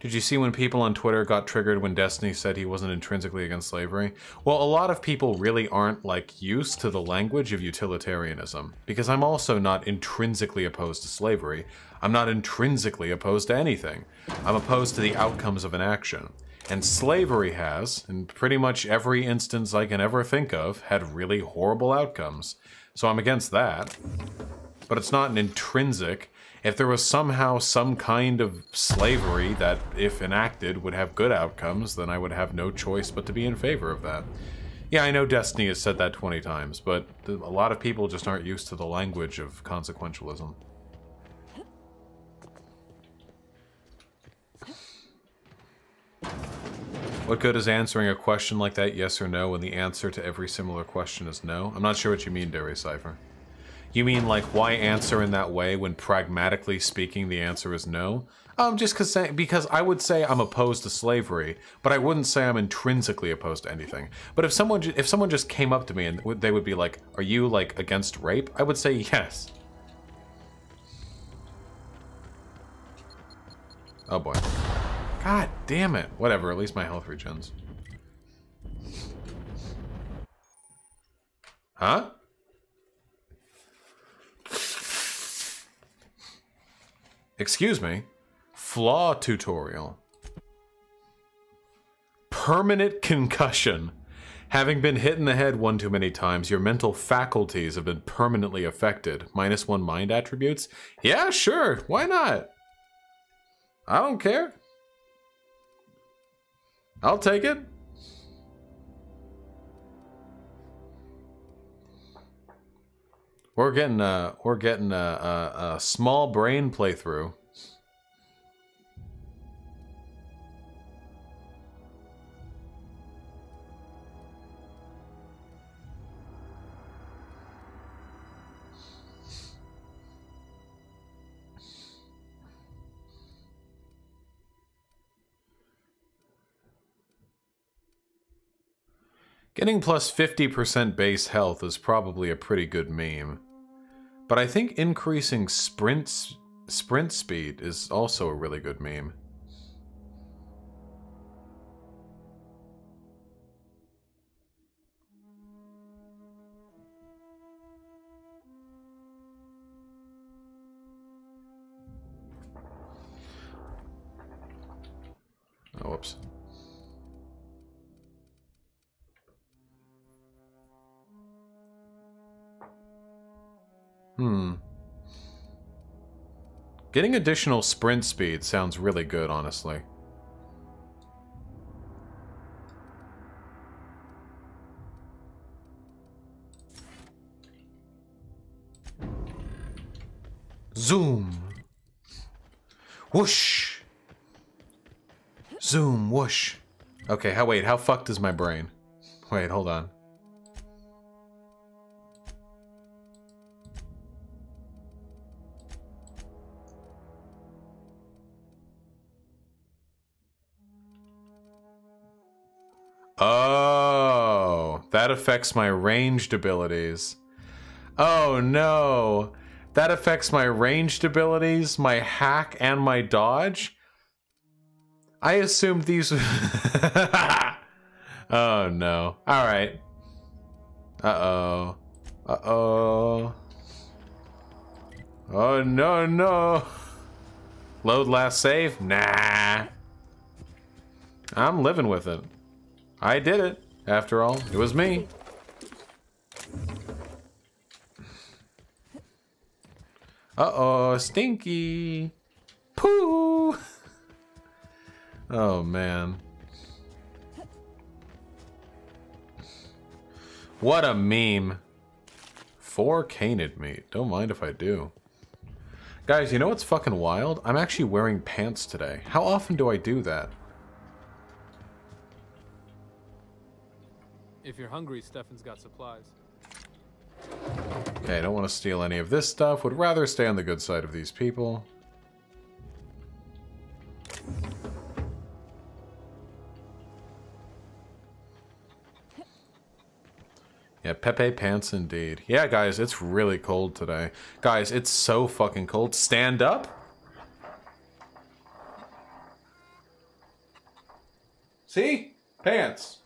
Speaker 1: Did you see when people on Twitter got triggered when Destiny said he wasn't intrinsically against slavery? Well, a lot of people really aren't, like, used to the language of utilitarianism. Because I'm also not intrinsically opposed to slavery. I'm not intrinsically opposed to anything. I'm opposed to the outcomes of an action. And slavery has, in pretty much every instance I can ever think of, had really horrible outcomes. So I'm against that. But it's not an intrinsic. If there was somehow some kind of slavery that, if enacted, would have good outcomes, then I would have no choice but to be in favor of that. Yeah, I know Destiny has said that 20 times, but a lot of people just aren't used to the language of consequentialism. What good is answering a question like that, yes or no, when the answer to every similar question is no? I'm not sure what you mean, Dairy Cypher. You mean, like, why answer in that way when pragmatically speaking the answer is no? Just because I would say I'm opposed to slavery, but I wouldn't say I'm intrinsically opposed to anything. But if someone just came up to me and they would be like, are you, like, against rape? I would say yes. Oh boy. God damn it. Whatever, at least my health regens. Huh? Excuse me? Flaw tutorial. Permanent concussion. Having been hit in the head one too many times, your mental faculties have been permanently affected. -1 mind attributes? Yeah, sure. Why not? I don't care. I'll take it. We're getting a small brain playthrough. Getting plus 50% base health is probably a pretty good meme. But I think increasing sprint speed is also a really good meme. Oh, whoops. Getting additional sprint speed sounds really good, honestly. Zoom. Whoosh. Zoom, whoosh. Okay, wait, how fucked is my brain? Wait, hold on. Oh, that affects my ranged abilities. Oh no, that affects my ranged abilities, my hack, and my dodge? I assumed these... Oh no. Alright. Uh-oh. Uh-oh. Oh no, no. Load last save? Nah. I'm living with it. I did it, after all. It was me. Uh-oh, stinky. Poo. Oh, man. What a meme. 4 canid meat. Don't mind if I do. Guys, you know what's fucking wild? I'm actually wearing pants today. How often do I do that?
Speaker 9: If you're hungry, Stefan's got supplies.
Speaker 1: Okay, I don't want to steal any of this stuff. Would rather stay on the good side of these people. Yeah, Pepe pants indeed. Yeah, guys, it's really cold today. Guys, it's so fucking cold. Stand up. See? Pants.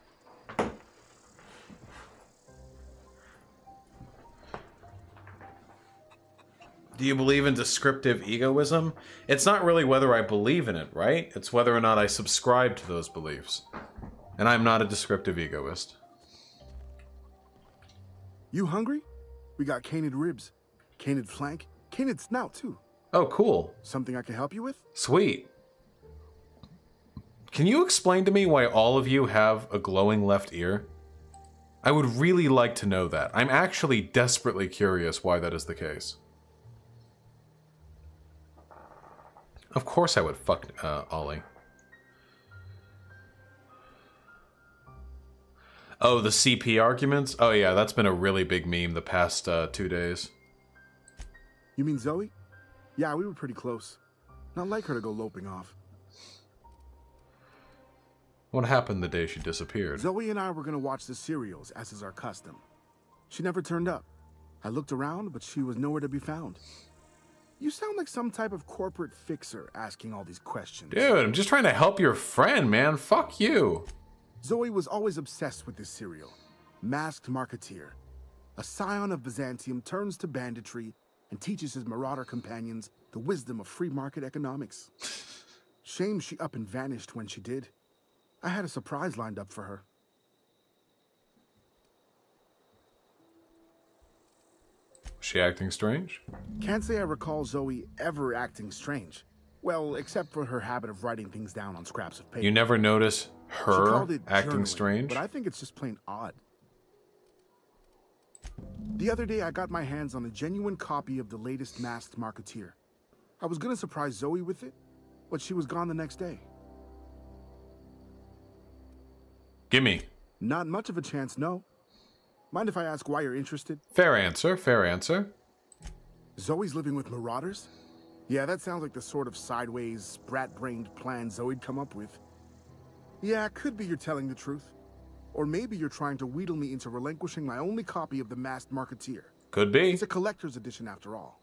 Speaker 1: Do you believe in descriptive egoism? It's not really whether I believe in it, right? It's whether or not I subscribe to those beliefs. And I'm not a descriptive egoist.
Speaker 10: You hungry? We got canid ribs, canid flank, canid snout too.
Speaker 1: Oh, cool.
Speaker 10: Something I can help you with?
Speaker 1: Sweet. Can you explain to me why all of you have a glowing left ear? I would really like to know that. I'm actually desperately curious why that is the case. Of course I would fuck Ollie. Oh, the CP arguments? Oh yeah, that's been a really big meme the past 2 days.
Speaker 10: You mean Zoe? Yeah, we were pretty close. Not like her to go loping off.
Speaker 1: What happened the day she disappeared?
Speaker 10: Zoe and I were gonna watch the serials, as is our custom. She never turned up. I looked around, but she was nowhere to be found. You sound like some type of corporate fixer asking all these questions.
Speaker 1: Dude, I'm just trying to help your friend, man. Fuck you.
Speaker 10: Zoe was always obsessed with this serial. Masked Marketeer. A scion of Byzantium turns to banditry and teaches his marauder companions the wisdom of free market economics. Shame she up and vanished when she did. I had a surprise lined up for her.
Speaker 1: Was she acting strange?
Speaker 10: Can't say I recall Zoe ever acting strange. Well, except for her habit of writing things down on scraps of paper.
Speaker 1: You never notice
Speaker 10: She
Speaker 1: her
Speaker 10: called it
Speaker 1: acting
Speaker 10: journaling,
Speaker 1: strange?
Speaker 10: But I think it's just plain odd. The other day, I got my hands on a genuine copy of the latest Masked Marketeer. I was gonna surprise Zoe with it, but she was gone the next day.
Speaker 1: Gimme.
Speaker 10: Not much of a chance, no. Mind if I ask why you're interested?
Speaker 1: Fair answer, fair answer.
Speaker 10: Zoe's living with marauders? Yeah, that sounds like the sort of sideways, sprat-brained plan Zoe'd come up with. Yeah, could be you're telling the truth. Or maybe you're trying to wheedle me into relinquishing my only copy of the Masked Marketeer.
Speaker 1: Could be.
Speaker 10: It's a collector's edition after all.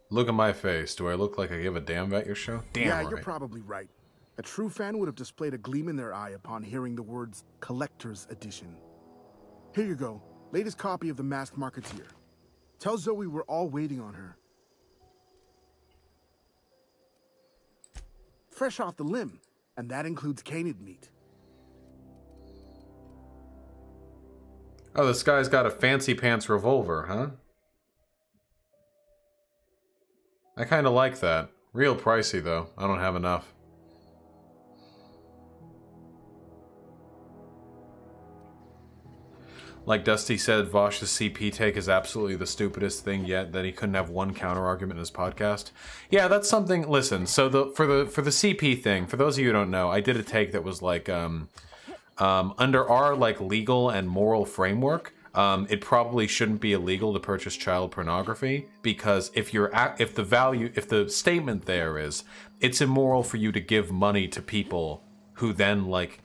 Speaker 1: Look at my face. Do I look like I give a damn about your show? Damn
Speaker 10: yeah,
Speaker 1: right.
Speaker 10: you're probably right. A true fan would have displayed a gleam in their eye upon hearing the words collector's edition. Here you go. Latest copy of the Masked Marketeer. Tell Zoe we're all waiting on her. Fresh off the limb, and that includes canid meat.
Speaker 1: Oh, this guy's got a fancy pants revolver, huh? I kind of like that. Real pricey, though. I don't have enough. Like Dusty said, Vaush's CP take is absolutely the stupidest thing yet, that he couldn't have one counter argument in his podcast. Yeah, that's something. Listen, so for the CP thing, for those of you who don't know, I did a take that was like under our like legal and moral framework, it probably shouldn't be illegal to purchase child pornography, because if the statement there is it's immoral for you to give money to people who then like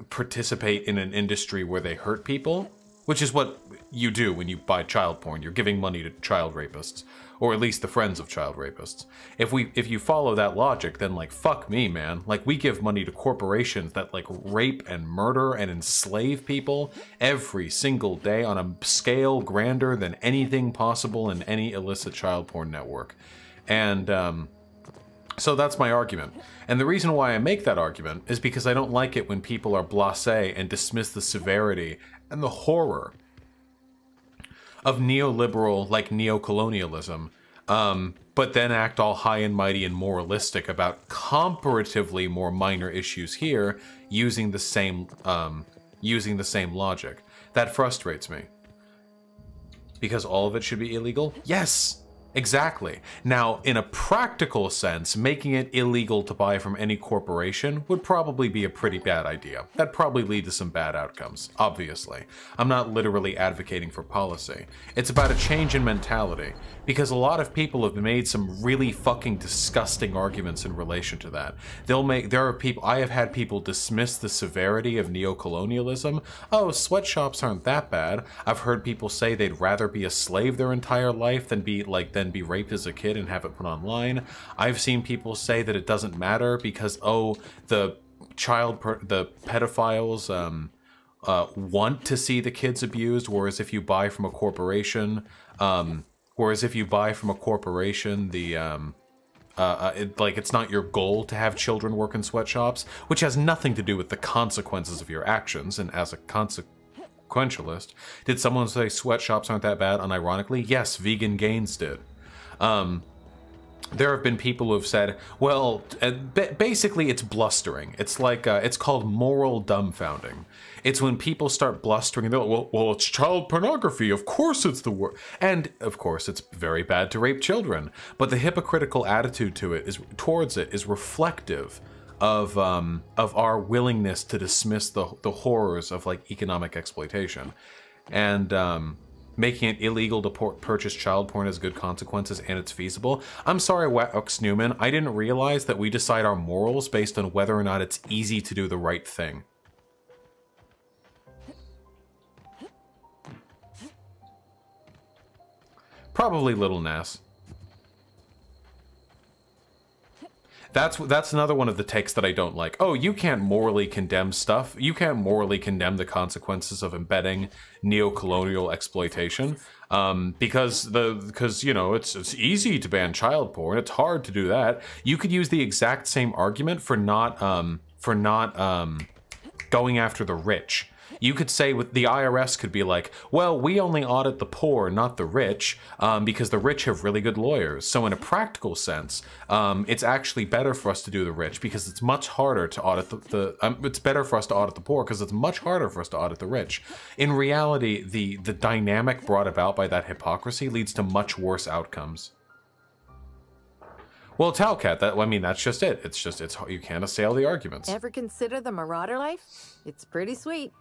Speaker 1: participate in an industry where they hurt people, which is what you do when you buy child porn. You're giving money to child rapists, or at least the friends of child rapists. If you follow that logic, then like fuck me, man. Like we give money to corporations that like rape and murder and enslave people every single day on a scale grander than anything possible in any illicit child porn network. And so that's my argument. And the reason why I make that argument is because I don't like it when people are blasé and dismiss the severity and the horror of neoliberal, like neocolonialism, but then act all high and mighty and moralistic about comparatively more minor issues here, using the same logic. That frustrates me. Because all of it should be illegal? Yes! Exactly. Now, in a practical sense, making it illegal to buy from any corporation would probably be a pretty bad idea. That'd probably lead to some bad outcomes, obviously. I'm not literally advocating for policy. It's about a change in mentality, because a lot of people have made some really fucking disgusting arguments in relation to that. I have had people dismiss the severity of neocolonialism. Oh, sweatshops aren't that bad. I've heard people say they'd rather be a slave their entire life than be raped as a kid and have it put online. I've seen people say that it doesn't matter because, oh, the pedophiles want to see the kids abused, whereas if you buy from a corporation, it's not your goal to have children work in sweatshops, which has nothing to do with the consequences of your actions. And as a consequentialist, did someone say sweatshops aren't that bad unironically? Yes, Vegan Gains did. There have been people who have said, well, basically it's blustering. It's like, it's called moral dumbfounding. It's when people start blustering, they're like, well, it's child pornography, of course it's the worst. And, of course, it's very bad to rape children. But the hypocritical attitude towards it is reflective of our willingness to dismiss the horrors of, like, economic exploitation. And, making it illegal to purchase child porn has good consequences and it's feasible. I'm sorry, Wax Newman, I didn't realize that we decide our morals based on whether or not it's easy to do the right thing. Probably Little Nass. That's another one of the takes that I don't like. Oh, you can't morally condemn stuff. You can't morally condemn the consequences of embedding neo-colonial exploitation, because you know it's easy to ban child porn. It's hard to do that. You could use the exact same argument for not going after the rich. You could say with the IRS could be like, well, we only audit the poor, not the rich, because the rich have really good lawyers. So in a practical sense, it's actually better for us to do the rich because it's much harder to audit it's better for us to audit the poor because it's much harder for us to audit the rich. In reality, the dynamic brought about by that hypocrisy leads to much worse outcomes. Well, Talcat, that's just it. It's you can't assail the arguments.
Speaker 8: Ever consider the Marauder life? It's pretty sweet.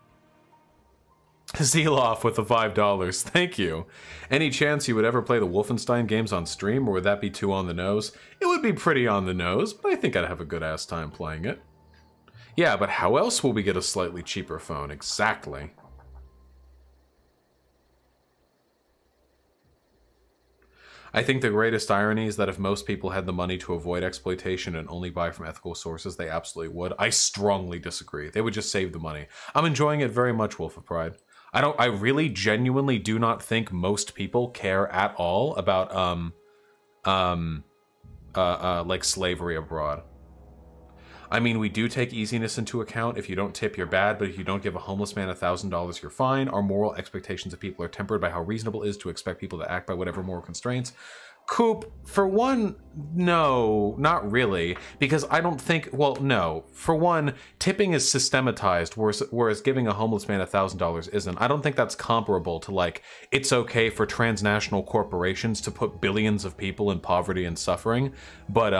Speaker 1: Zeloff with the $5. Thank you. Any chance you would ever play the Wolfenstein games on stream, or would that be too on the nose? It would be pretty on the nose, but I think I'd have a good ass time playing it. Yeah, but how else will we get a slightly cheaper phone? Exactly. I think the greatest irony is that if most people had the money to avoid exploitation and only buy from ethical sources, they absolutely would. I strongly disagree. They would just save the money. I'm enjoying it very much, Wolf of Pride. I really genuinely do not think most people care at all about, like slavery abroad. I mean, we do take easiness into account. If you don't tip, you're bad, but if you don't give a homeless man $1,000, you're fine. Our moral expectations of people are tempered by how reasonable it is to expect people to act by whatever moral constraints. Coop, for one, no, not really, because I don't think, well, no. For one, tipping is systematized, whereas giving a homeless man $1,000 isn't. I don't think that's comparable to, like, it's okay for transnational corporations to put billions of people in poverty and suffering, but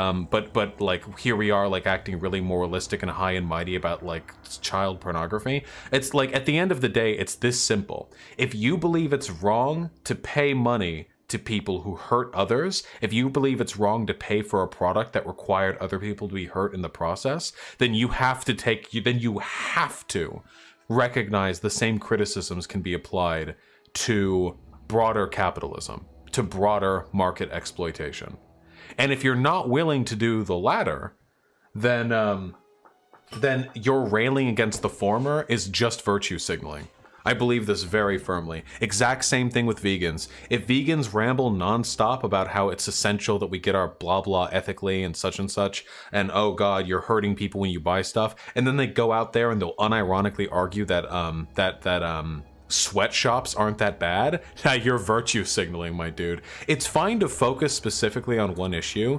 Speaker 1: like, here we are, like, acting really moralistic and high and mighty about, like, child pornography. It's like, at the end of the day, it's this simple. If you believe it's wrong to pay money to people who hurt others, if you believe it's wrong to pay for a product that required other people to be hurt in the process, then you have to recognize the same criticisms can be applied to broader capitalism, to broader market exploitation. And if you're not willing to do the latter, then your railing against the former is just virtue signaling. I believe this very firmly. Exact same thing with vegans. If vegans ramble nonstop about how it's essential that we get our blah blah ethically and, oh god, you're hurting people when you buy stuff, and then they go out there and they'll unironically argue that sweatshops aren't that bad, you're virtue signaling, my dude. It's fine to focus specifically on one issue,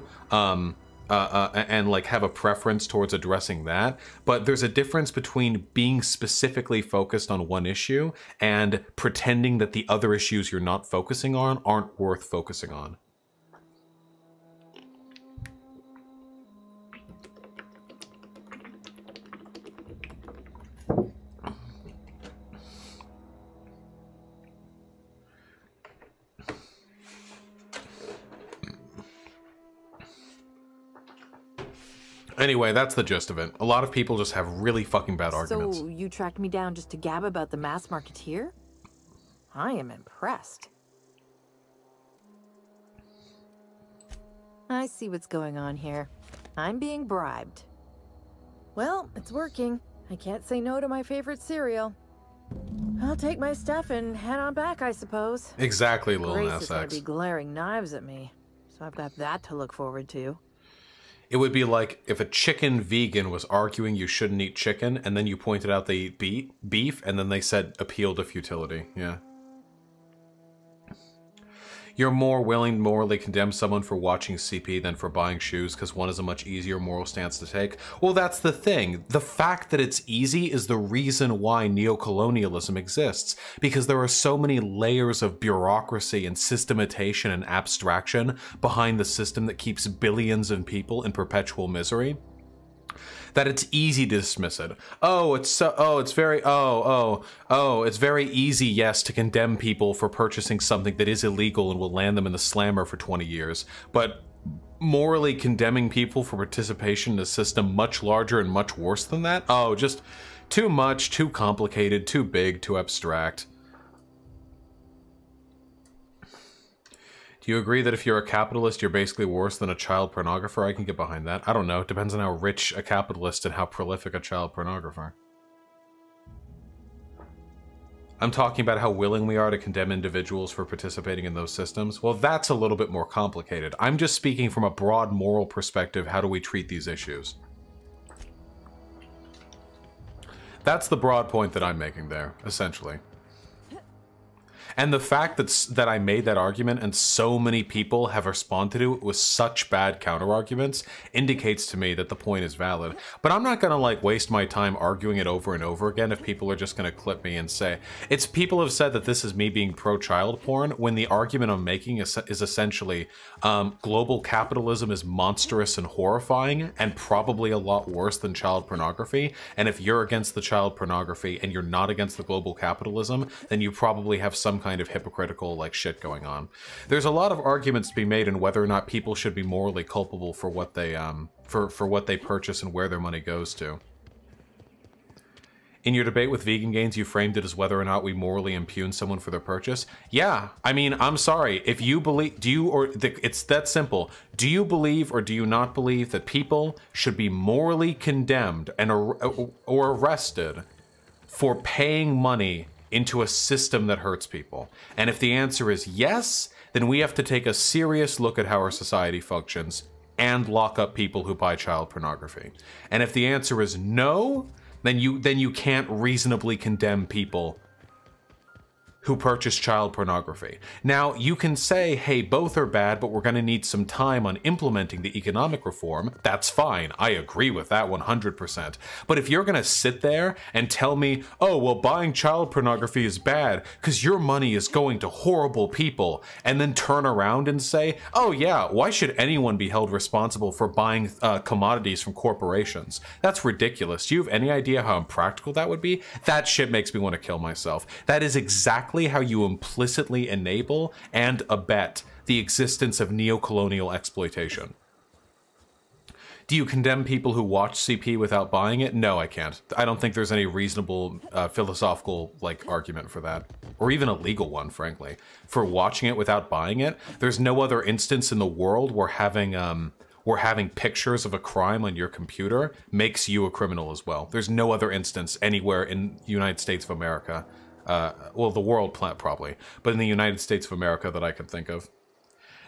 Speaker 1: and like have a preference towards addressing that, but there's a difference between being specifically focused on one issue and pretending that the other issues you're not focusing on aren't worth focusing on. Anyway, that's the gist of it. A lot of people just have really fucking bad arguments.
Speaker 8: So you tracked me down just to gab about the mass marketeer? I am impressed. I see what's going on here. I'm being bribed. Well, it's working. I can't say no to my favorite cereal. I'll take my stuff and head on back, I suppose.
Speaker 1: Exactly, Lil
Speaker 8: Grace
Speaker 1: Nas
Speaker 8: is gonna
Speaker 1: X.
Speaker 8: be glaring knives at me, so I've got that to look forward to.
Speaker 1: It would be like if a chicken vegan was arguing you shouldn't eat chicken, and then you pointed out they eat beef, and then they said appeal to futility. Yeah. You're more willing to morally condemn someone for watching CP than for buying shoes because one is a much easier moral stance to take. Well, that's the thing. The fact that it's easy is the reason why neocolonialism exists, because there are so many layers of bureaucracy and systematization and abstraction behind the system that keeps billions of people in perpetual misery, that it's easy to dismiss it. It's very easy, yes, to condemn people for purchasing something that is illegal and will land them in the slammer for 20 years. But morally condemning people for participation in a system much larger and much worse than that? Oh, just too much, too complicated, too big, too abstract. Do you agree that if you're a capitalist, you're basically worse than a child pornographer? I can get behind that. I don't know. It depends on how rich a capitalist and how prolific a child pornographer. I'm talking about how willing we are to condemn individuals for participating in those systems. Well, that's a little bit more complicated. I'm just speaking from a broad moral perspective. How do we treat these issues? That's the broad point that I'm making there, essentially. And the fact that I made that argument and so many people have responded to it with such bad counter-arguments indicates to me that the point is valid. But I'm not gonna like waste my time arguing it over and over again if people are just gonna clip me and say, people have said that this is me being pro-child porn, when the argument I'm making is essentially global capitalism is monstrous and horrifying and probably a lot worse than child pornography. And if you're against the child pornography and you're not against the global capitalism, then you probably have some kind of hypocritical like shit going on. There's a lot of arguments to be made in whether or not people should be morally culpable for what they for what they purchase and where their money goes to. In your debate with Vegan Gains, you framed it as whether or not we morally impugn someone for their purchase. Yeah, I mean, I'm sorry. If you believe, it's that simple. Do you believe or do you not believe that people should be morally condemned and or arrested for paying money into a system that hurts people? And if the answer is yes, then we have to take a serious look at how our society functions and lock up people who buy child pornography. And if the answer is no, then you can't reasonably condemn people who purchase child pornography. Now, you can say, hey, both are bad, but we're going to need some time on implementing the economic reform. That's fine. I agree with that 100%. But if you're going to sit there and tell me, oh, well, buying child pornography is bad because your money is going to horrible people, and then turn around and say, oh, yeah, why should anyone be held responsible for buying commodities from corporations? That's ridiculous. Do you have any idea how impractical that would be? That shit makes me want to kill myself. That is exactly how you implicitly enable and abet the existence of neocolonial exploitation. Do you condemn people who watch CP without buying it? No, I can't. I don't think there's any reasonable philosophical argument for that, or even a legal one, frankly, for watching it without buying it. There's no other instance in the world where having pictures of a crime on your computer makes you a criminal as well. There's no other instance anywhere in the United States of America. Well, the world probably, but in the United States of America that I can think of.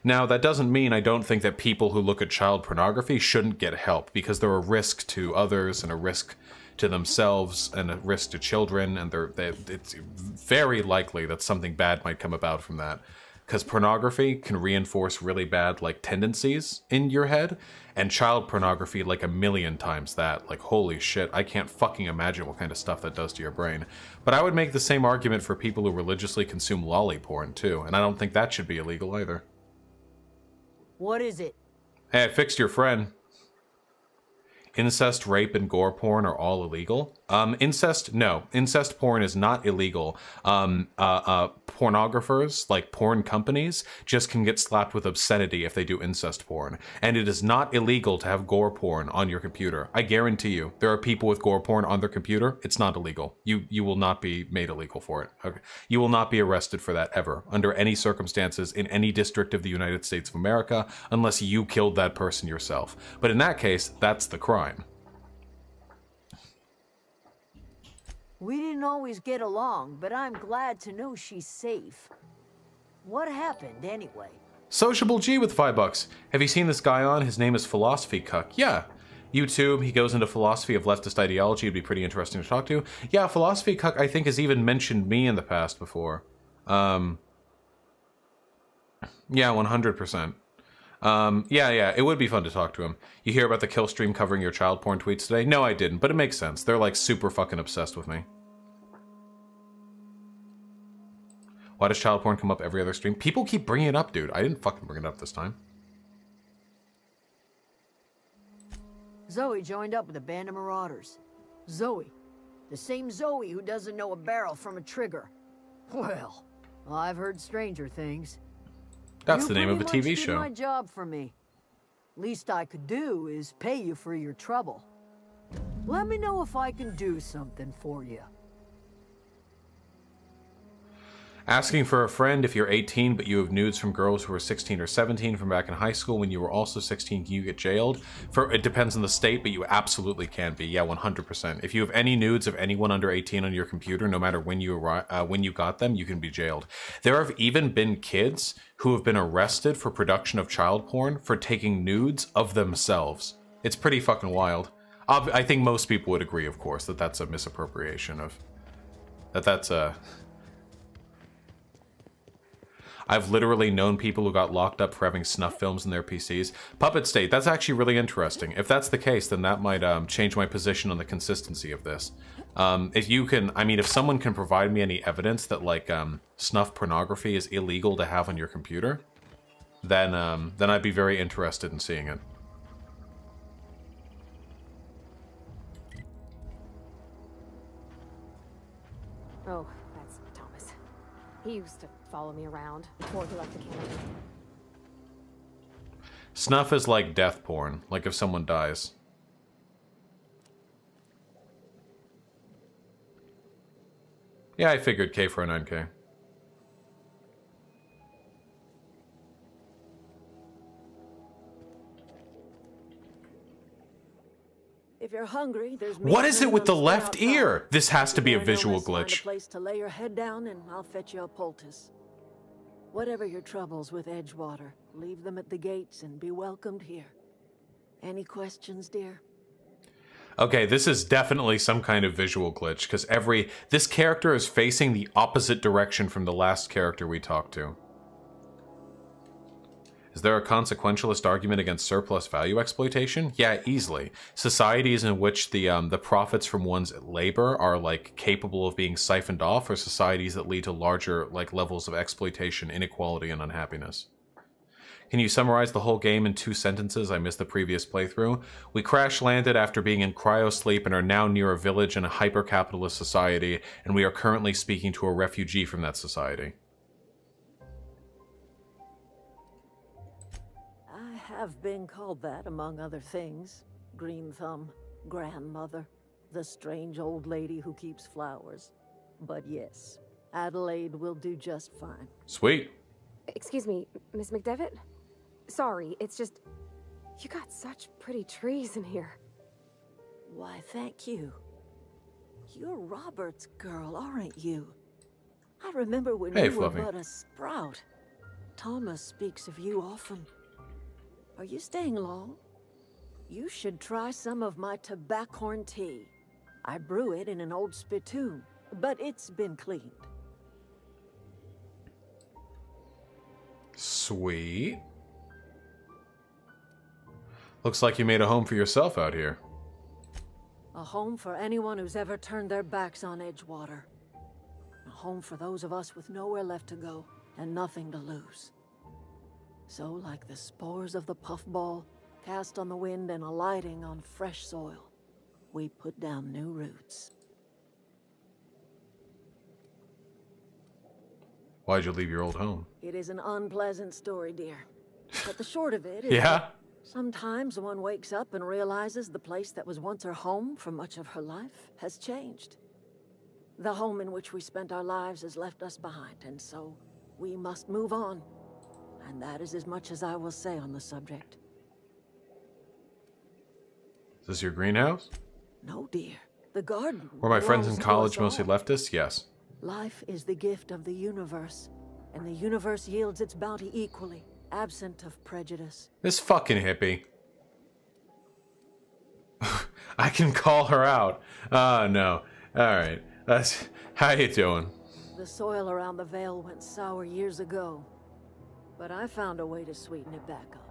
Speaker 1: Now, that doesn't mean I don't think that people who look at child pornography shouldn't get help, because they're a risk to others and a risk to themselves and a risk to children, and it's very likely that something bad might come about from that. Because pornography can reinforce really bad, tendencies in your head, and child pornography, 1,000,000 times that. Holy shit, I can't fucking imagine what kind of stuff that does to your brain. But I would make the same argument for people who religiously consume lolly porn, too, and I don't think that should be illegal either.
Speaker 7: What is it?
Speaker 1: Hey, I fixed your friend. Incest, rape, and gore porn are all illegal. Incest, no. Incest porn is not illegal. Pornographers, like porn companies, just can get slapped with obscenity if they do incest porn. And it is not illegal to have gore porn on your computer. I guarantee you, there are people with gore porn on their computer. It's not illegal. You will not be made illegal for it. Okay. You will not be arrested for that ever, under any circumstances, in any district of the United States of America, unless you killed that person yourself. But in that case, that's the crime.
Speaker 7: We didn't always get along, but I'm glad to know she's safe. What happened, anyway?
Speaker 1: Sociable G with $5. Have you seen this guy on? His name is Philosophy Cuck. Yeah. YouTube, he goes into philosophy of leftist ideology. It'd be pretty interesting to talk to. Yeah, Philosophy Cuck, I think, has even mentioned me in the past before. Yeah, 100%. Yeah, it would be fun to talk to him. You hear about the kill stream covering your child porn tweets today? No, I didn't, but it makes sense. They're super fucking obsessed with me. Why does child porn come up every other stream? People keep bringing it up, dude. I didn't fucking bring it up this time.
Speaker 7: Zoe joined up with a band of marauders. Zoe. The same Zoe who doesn't know a barrel from a trigger. Well, I've heard stranger things.
Speaker 1: That's the name of a TV show.
Speaker 7: You pretty much did my job for me. Least I could do is pay you for your trouble. Let me know if I can do something for you.
Speaker 1: Asking for a friend if you're 18 but you have nudes from girls who are 16 or 17 from back in high school when you were also 16, can you get jailed? It depends on the state, but you absolutely can be. Yeah, 100%. If you have any nudes of anyone under 18 on your computer, no matter when you got them, you can be jailed. There have even been kids who have been arrested for production of child porn for taking nudes of themselves. It's pretty fucking wild. I think most people would agree, of course, that that's a misappropriation of... That's a... I've literally known people who got locked up for having snuff films in their PCs. Puppet State, that's actually really interesting. If that's the case, then that might change my position on the consistency of this. If you can, if someone can provide me any evidence that snuff pornography is illegal to have on your computer, then I'd be very interested in seeing it.
Speaker 2: Oh, that's Thomas. He used to follow me around before he left the camp.
Speaker 1: Snuff is like death porn, like if someone dies. Yeah, I figured K for a 9K.
Speaker 4: If you're hungry, there's
Speaker 1: what is it with the left ear? This has to be a visual glitch.
Speaker 4: Find a place to lay your head down and I'll fetch you a poultice. Whatever your troubles with Edgewater, leave them at the gates and be welcomed here. Any questions, dear?
Speaker 1: Okay, this is definitely some kind of visual glitch, because this character is facing the opposite direction from the last character we talked to. Is there a consequentialist argument against surplus value exploitation? Yeah, easily. Societies in which the profits from one's labor are like capable of being siphoned off, or societies that lead to larger like levels of exploitation, inequality, and unhappiness. Can you summarize the whole game in 2 sentences? I missed the previous playthrough. We crash landed after being in cryosleep and are now near a village in a hyper-capitalist society, and we are currently speaking to a refugee from that society.
Speaker 4: I have been called that, among other things. Green Thumb, grandmother, the strange old lady who keeps flowers. But yes, Adelaide will do just fine.
Speaker 1: Sweet.
Speaker 2: Excuse me, Miss McDevitt? Sorry, it's just... You got such pretty trees in here.
Speaker 4: Why, thank you. You're Robert's girl, aren't you? I remember when you were but a sprout. Thomas speaks of you often. Are you staying long? You should try some of my tobaccorn tea. I brew it in an old spittoon, but it's been cleaned.
Speaker 1: Sweet. Looks like you made a home for yourself out here.
Speaker 4: A home for anyone who's ever turned their backs on Edgewater. A home for those of us with nowhere left to go and nothing to lose. So, like the spores of the puffball, cast on the wind and alighting on fresh soil, we put down new roots.
Speaker 1: Why'd you leave your old home?
Speaker 4: It is an unpleasant story, dear. But the short of it is
Speaker 1: yeah?
Speaker 4: Sometimes one wakes up and realizes the place that was once her home for much of her life has changed. The home in which we spent our lives has left us behind, and so we must move on. And that is as much as I will say on the subject.
Speaker 1: Is this your greenhouse?
Speaker 4: No, dear. The garden.
Speaker 1: Where my friends in college mostly left us? Yes.
Speaker 4: Life is the gift of the universe, and the universe yields its bounty equally, absent of prejudice.
Speaker 1: This fucking hippie. I can call her out. No. Alright. How you doing?
Speaker 4: The soil around the Vale went sour years ago, but I found a way to sweeten it back up.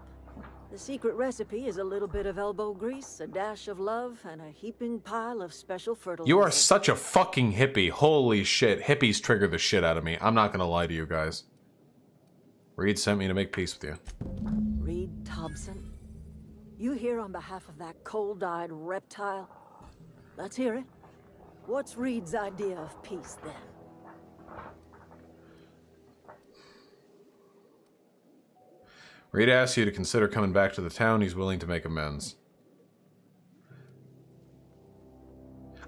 Speaker 4: The secret recipe is a little bit of elbow grease, a dash of love, and a heaping pile of special fertilizer.
Speaker 1: You are such a fucking hippie. Holy shit. Hippies trigger the shit out of me. I'm not gonna lie to you guys. Reed sent me to make peace with you.
Speaker 4: Reed Thompson? You here on behalf of that cold-eyed reptile? Let's hear it. What's Reed's idea of peace, then?
Speaker 1: Reed asks you to consider coming back to the town. He's willing to make amends.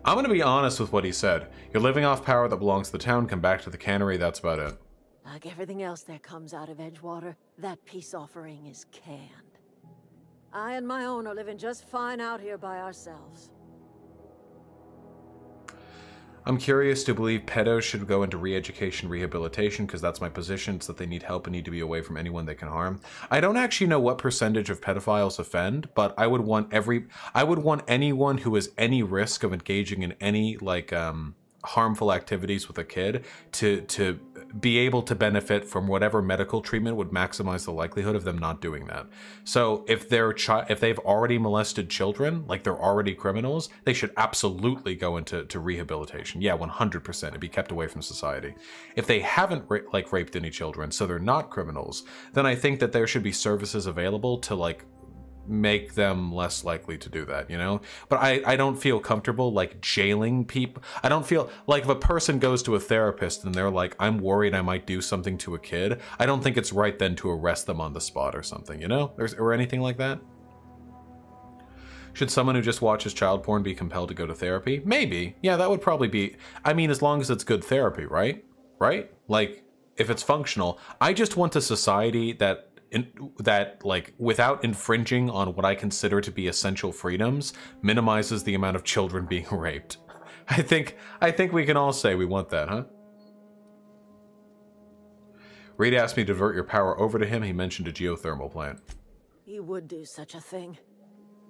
Speaker 1: I'm going to be honest with what he said. You're living off power that belongs to the town. Come back to the cannery. That's about it.
Speaker 4: Like everything else that comes out of Edgewater, that peace offering is canned. I and my own are living just fine out here by ourselves.
Speaker 1: I'm curious to believe pedos should go into re-education rehabilitation, because that's my position. It's that they need help and need to be away from anyone they can harm. I don't actually know what percentage of pedophiles offend, but I would want anyone who is any risk of engaging in any like harmful activities with a kid to be able to benefit from whatever medical treatment would maximize the likelihood of them not doing that. So if they've already molested children, like they're already criminals, they should absolutely go into rehabilitation. Yeah, 100%, and be kept away from society. If they haven't raped any children, so they're not criminals, then I think that there should be services available to like make them less likely to do that, you know? But I don't feel comfortable like jailing people. I don't feel like if a person goes to a therapist and they're like, I'm worried I might do something to a kid, I don't think it's right then to arrest them on the spot or something, you know? Or anything like that. Should someone who just watches child porn be compelled to go to therapy? Maybe. Yeah, that would probably be, I mean, as long as it's good therapy, right? Right? Like, if it's functional. I just want a society that like without infringing on what I consider to be essential freedoms, minimizes the amount of children being raped. I think we can all say we want that, huh? Reed asked me to divert your power over to him. He mentioned a geothermal plant.
Speaker 4: He would do such a thing.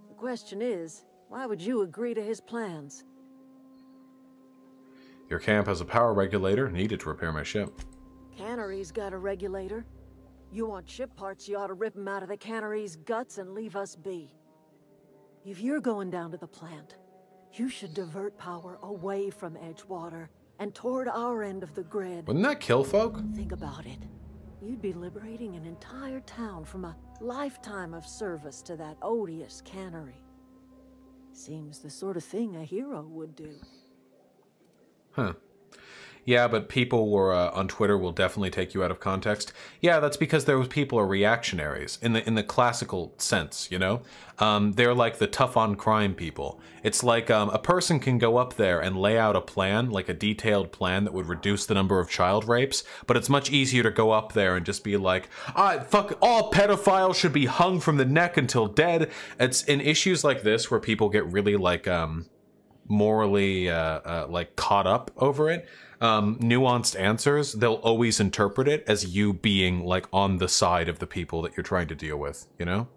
Speaker 4: The question is, Why would you agree to his plans?
Speaker 1: Your camp has a power regulator needed to repair my ship.
Speaker 4: Cannery's got a regulator. You want ship parts, you ought to rip them out of the cannery's guts and leave us be. If you're going down to the plant, you should divert power away from Edgewater and toward our end of the grid.
Speaker 1: Wouldn't that kill folk?
Speaker 4: Think about it. You'd be liberating an entire town from a lifetime of service to that odious cannery. Seems the sort of thing a hero would do.
Speaker 1: Huh. Yeah, but people were on Twitter will definitely take you out of context. Yeah, that's because those people are reactionaries in the classical sense, you know? They're like the tough on crime people. It's like a person can go up there and lay out a plan, like a detailed plan that would reduce the number of child rapes, but it's much easier to go up there and just be like, fuck, all pedophiles should be hung from the neck until dead. It's in issues like this where people get really like morally like caught up over it. Nuanced answers, they'll always interpret it as you being like on the side of the people that you're trying to deal with, you know?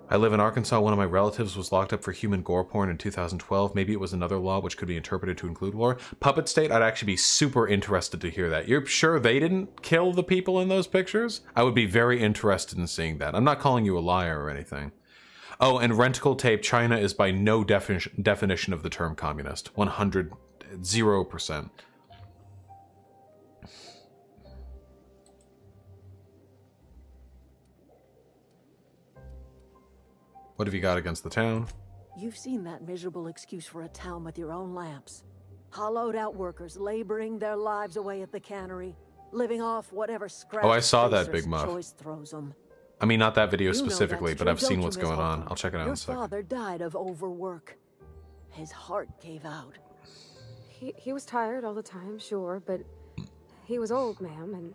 Speaker 1: I live in Arkansas. One of my relatives was locked up for human gore porn in 2012. Maybe it was another law which could be interpreted to include war. Puppet State, I'd actually be super interested to hear that. You're sure they didn't kill the people in those pictures? I would be very interested in seeing that. I'm not calling you a liar or anything. Oh, and Renticle Tape, China is by no definition of the term communist. 0%. What have you got against the town?
Speaker 4: You've seen that miserable excuse for a town with your own lamps. Hollowed out workers laboring their lives away at the cannery, living off whatever scrap.
Speaker 1: Oh, I saw that, Big Muff.
Speaker 4: Choice throws them.
Speaker 1: I mean, not that video
Speaker 4: You know
Speaker 1: specifically,
Speaker 4: that's
Speaker 1: but
Speaker 4: true,
Speaker 1: I've seen
Speaker 4: don't
Speaker 1: what's
Speaker 4: you,
Speaker 1: going
Speaker 4: Miss
Speaker 1: on.
Speaker 4: Holcomb?
Speaker 1: I'll check it out in
Speaker 4: Your
Speaker 1: a second.
Speaker 4: father died of overwork. His heart gave out.
Speaker 2: He was tired all the time, sure, but he was old, ma'am, and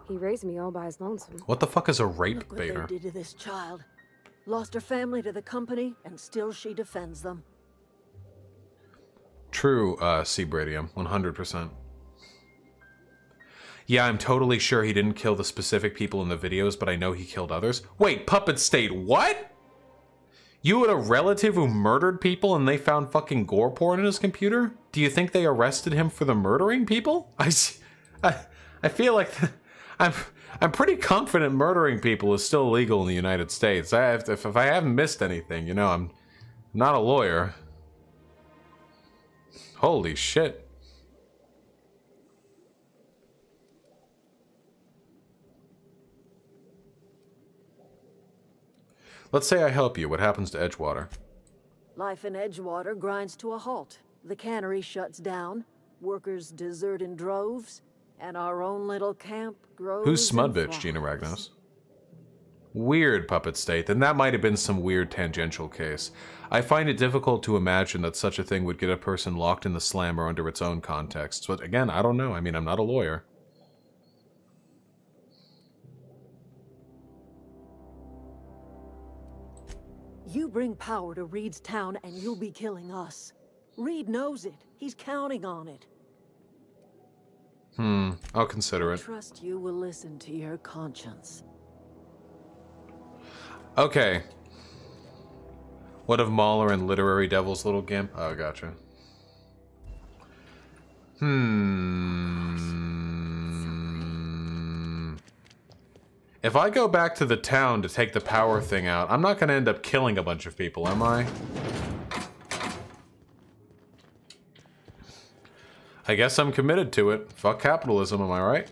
Speaker 2: he raised me all by his lonesome.
Speaker 1: What the fuck is a rape
Speaker 4: Look what
Speaker 1: baiter?
Speaker 4: they did to this child. Lost her family to the company, and still she defends them.
Speaker 1: True, Seabradium, 100%. Yeah, I'm totally sure he didn't kill the specific people in the videos, but I know he killed others. Wait, Puppet State, what? You had a relative who murdered people and they found fucking gore porn in his computer? Do you think they arrested him for the murdering people? I feel like I'm pretty confident murdering people is still illegal in the United States. If I haven't missed anything, you know, I'm not a lawyer. Holy shit. Let's say I help you. What happens to Edgewater?
Speaker 4: Life in Edgewater grinds to a halt. The cannery shuts down, workers desert in droves, and our own little camp grows.
Speaker 1: Who's Smudbitch, Gina Ragnos? Weird, Puppet State. Then that might have been some weird tangential case. I find it difficult to imagine that such a thing would get a person locked in the slammer under its own context. But again, I don't know. I mean, I'm not a lawyer.
Speaker 4: You bring power to Reed's town and you'll be killing us. Reed knows it. He's counting on it.
Speaker 1: I'll consider it.
Speaker 4: I trust you will listen to your conscience.
Speaker 1: Okay. What of Mahler and Literary Devil's Little Gimp? Oh, gotcha. If I go back to the town to take the power thing out, I'm not going to end up killing a bunch of people, am I? I guess I'm committed to it. Fuck capitalism, am I right?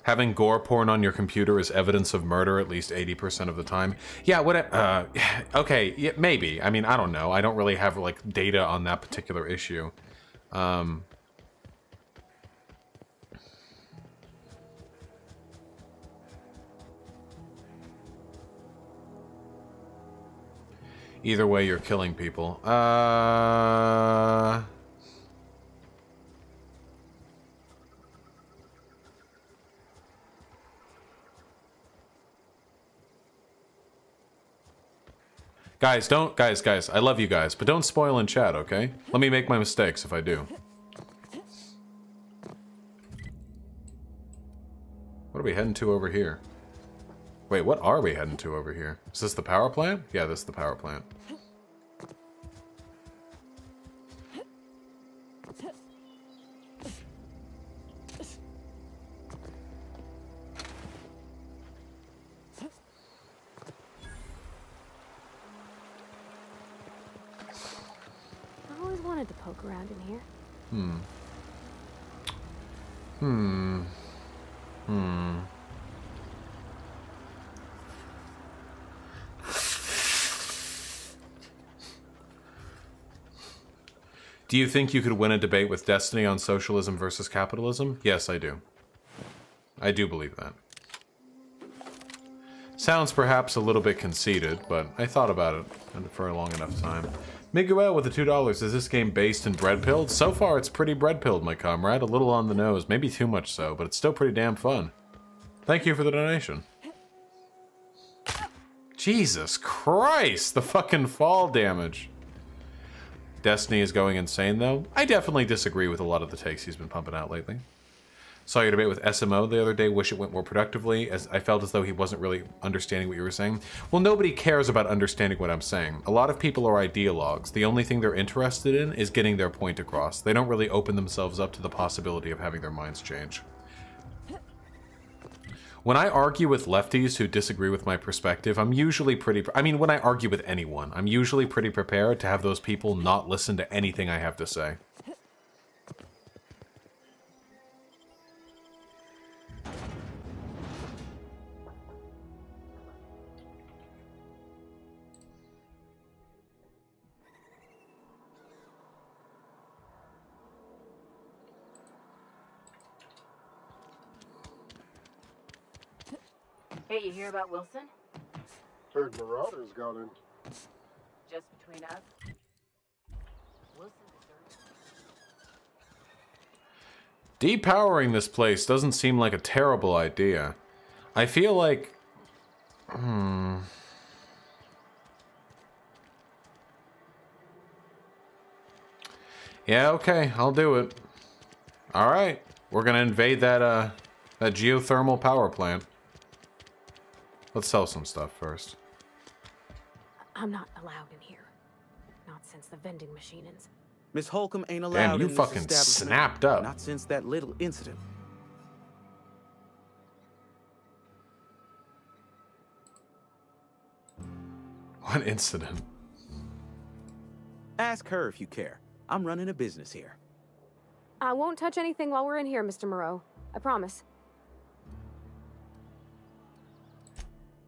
Speaker 1: Having gore porn on your computer is evidence of murder at least 80% of the time. Yeah, okay, yeah, maybe. I mean, I don't know. I don't really have, like, data on that particular issue. Either way, you're killing people. Guys, guys, I love you guys, but don't spoil in chat, okay? Let me make my mistakes if I do. we heading to over here? Wait, what are we heading to over here? Is this the power plant? Yeah, this is the power plant.
Speaker 2: I always wanted to poke around in here.
Speaker 1: Do you think you could win a debate with Destiny on socialism versus capitalism? Yes, I do. I do believe that. Sounds perhaps a little bit conceited, but I thought about it for a long enough time. Miguel with the $2. Is this game based in bread-pilled? So far, it's pretty bread-pilled, my comrade. A little on the nose, maybe too much so, but it's still pretty damn fun. Thank you for the donation. Jesus Christ, the fucking fall damage. Destiny is going insane, though. I definitely disagree with a lot of the takes he's been pumping out lately. Saw your debate with SMO the other day. Wish it went more productively, as I felt as though he wasn't really understanding what you were saying. Well, nobody cares about understanding what I'm saying. A lot of people are ideologues. The only thing they're interested in is getting their point across. They don't really open themselves up to the possibility of having their minds change. When I argue with lefties who disagree with my perspective, I'm usually pretty... I mean, when I argue with anyone, I'm usually pretty prepared to have those people not listen to anything I have to say.
Speaker 6: Hey, you hear about Wilson?
Speaker 11: Heard Marauders got in.
Speaker 6: Just between us? Wilson deserves...
Speaker 1: Depowering this place doesn't seem like a terrible idea. I feel like... Yeah, okay, I'll do it. Alright, we're gonna invade that geothermal power plant. Let's sell some stuff first.
Speaker 2: I'm not allowed in here. Not since the vending machines.
Speaker 12: Miss Holcomb ain't allowed
Speaker 1: Damn, you
Speaker 12: in this
Speaker 1: fucking
Speaker 12: establishment.
Speaker 1: snapped up.
Speaker 12: Not since that little incident.
Speaker 1: What incident?
Speaker 12: Ask her if you care. I'm running a business here.
Speaker 2: I won't touch anything while we're in here, Mr. Moreau. I promise.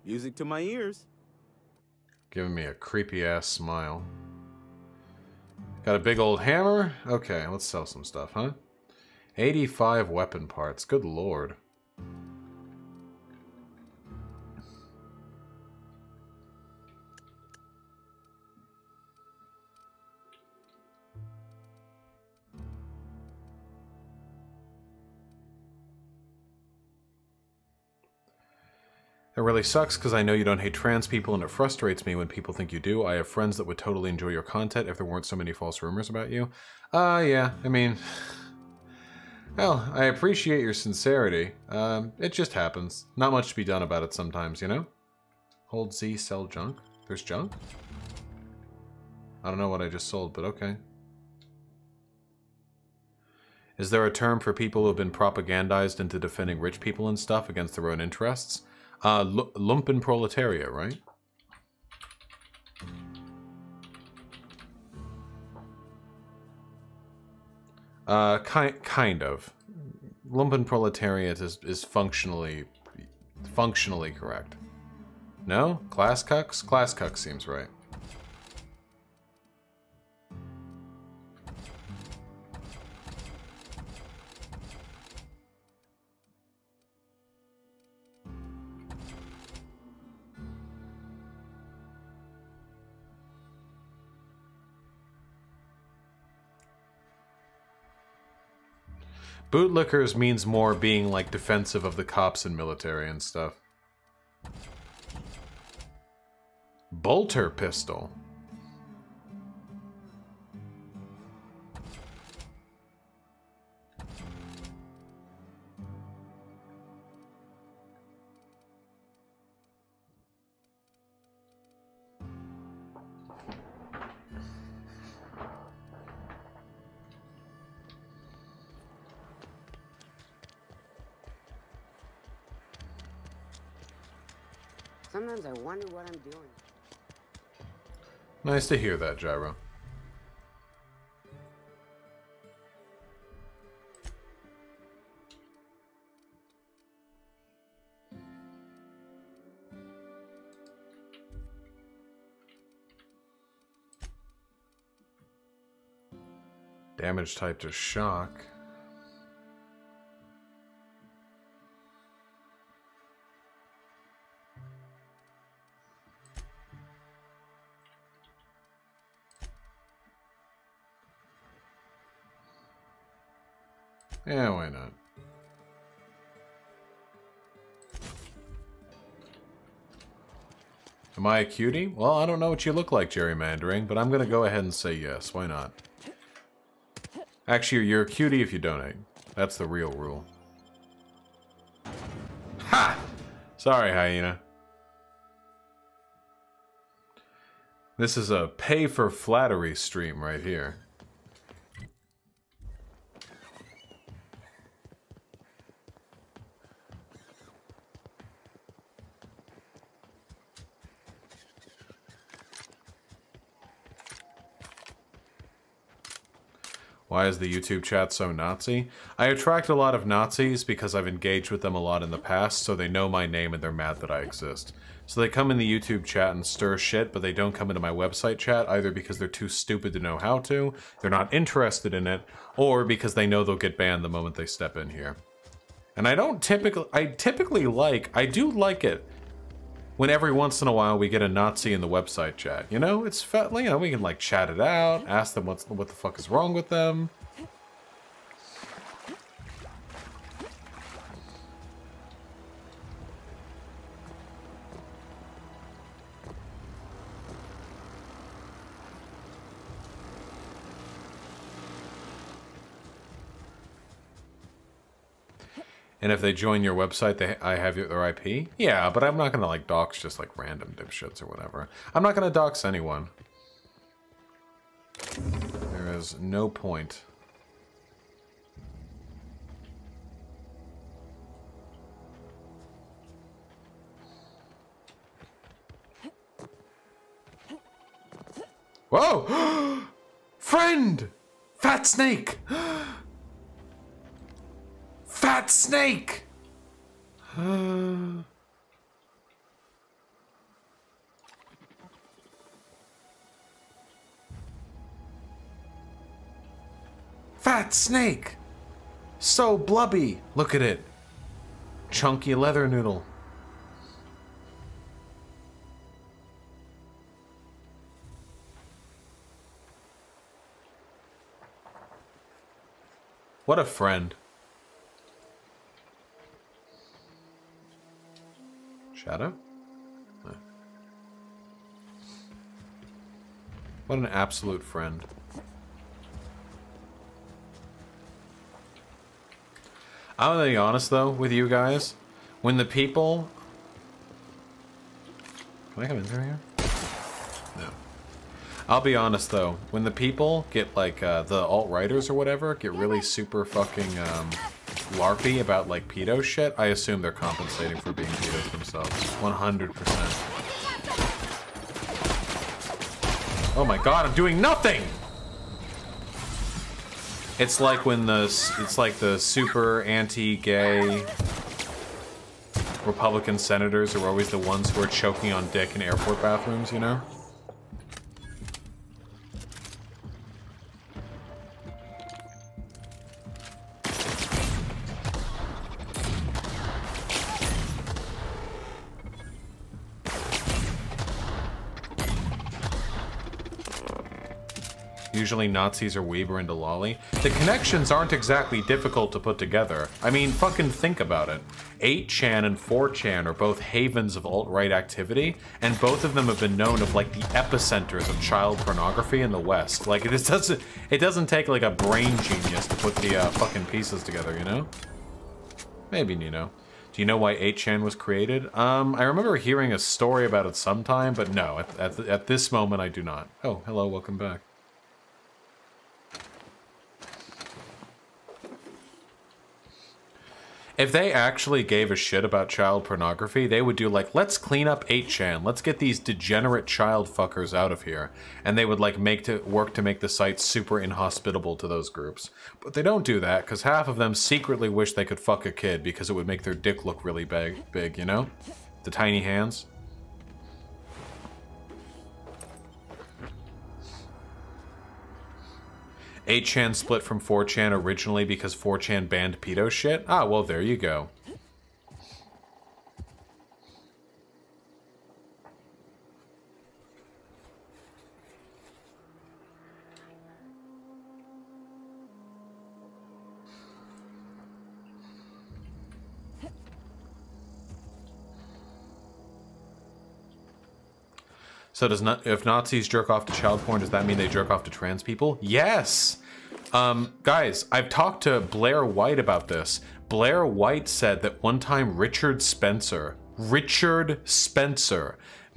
Speaker 12: Music to my ears.
Speaker 1: Giving me a creepy-ass smile. Got a big old hammer? Okay, let's sell some stuff, huh? 85 weapon parts. Good lord. It really sucks because I know you don't hate trans people and it frustrates me when people think you do. I have friends that would totally enjoy your content if there weren't so many false rumors about you. Yeah, I mean... Well, I appreciate your sincerity. It just happens. Not much to be done about it sometimes, you know? Hold Z, sell junk? There's junk? I don't know what I just sold, but okay. Is there a term for people who have been propagandized into defending rich people and stuff against their own interests? Lumpen proletariat, right? Kind of. Lumpen proletariat is functionally correct. No? Class cucks? Class cucks seems right. Bootlickers means more being like defensive of the cops and military and stuff. Bolter pistol.
Speaker 13: Sometimes I wonder what I'm doing.
Speaker 1: Nice to hear that, Gyro. Damage type to shock. Yeah, why not? Am I a cutie? Well, I don't know what you look like, gerrymandering, but I'm gonna go ahead and say yes. Why not? Actually, you're a cutie if you donate. That's the real rule. Ha! Sorry, hyena. This is a pay for flattery stream right here. Why is the YouTube chat so Nazi? I attract a lot of Nazis because I've engaged with them a lot in the past, so they know my name and they're mad that I exist. So they come in the YouTube chat and stir shit, but they don't come into my website chat, either because they're too stupid to know how to, they're not interested in it, or because they know they'll get banned the moment they step in here. And I do like it when every once in a while we get a Nazi in the website chat. You know, it's fun, you know, we can like chat it out, ask them what the fuck is wrong with them. And if they join your website, I have their IP? Yeah, but I'm not gonna like dox just like random dipshits or whatever. I'm not gonna dox anyone. There is no point. Whoa! Friend! Fat snake! Fat snake! Fat snake! So blubby! Look at it. Chunky leather noodle. What a friend. Shadow? No. What an absolute friend. I'm gonna be honest though with you guys. When the people... Can I come in through here? No. I'll be honest though. When the people get like the alt-righters or whatever get really super fucking LARPy about like pedo shit, I assume they're compensating for being pedos themselves. 100%. Oh my god, I'm doing nothing! It's like when the super anti-gay Republican senators are always the ones who are choking on dick in airport bathrooms, you know? Usually Nazis are Weber into Lolly. The connections aren't exactly difficult to put together. I mean, fucking think about it. 8chan and 4chan are both havens of alt-right activity, and both of them have been known of like the epicenters of child pornography in the West. Like, it doesn't take like a brain genius to put the fucking pieces together, you know? Maybe Nino. Do you know why 8chan was created? I remember hearing a story about it sometime, but no, at this moment I do not. Oh, hello, welcome back. If they actually gave a shit about child pornography, they would do like, let's clean up 8chan, let's get these degenerate child fuckers out of here. And they would like work to make the site super inhospitable to those groups. But they don't do that, because half of them secretly wish they could fuck a kid because it would make their dick look really big, you know? The tiny hands. 8chan split from 4chan originally because 4chan banned pedo shit? Ah, well, there you go. So if Nazis jerk off to child porn, does that mean they jerk off to trans people? Yes! Guys, I've talked to Blair White about this. Blair White said that one time Richard Spencer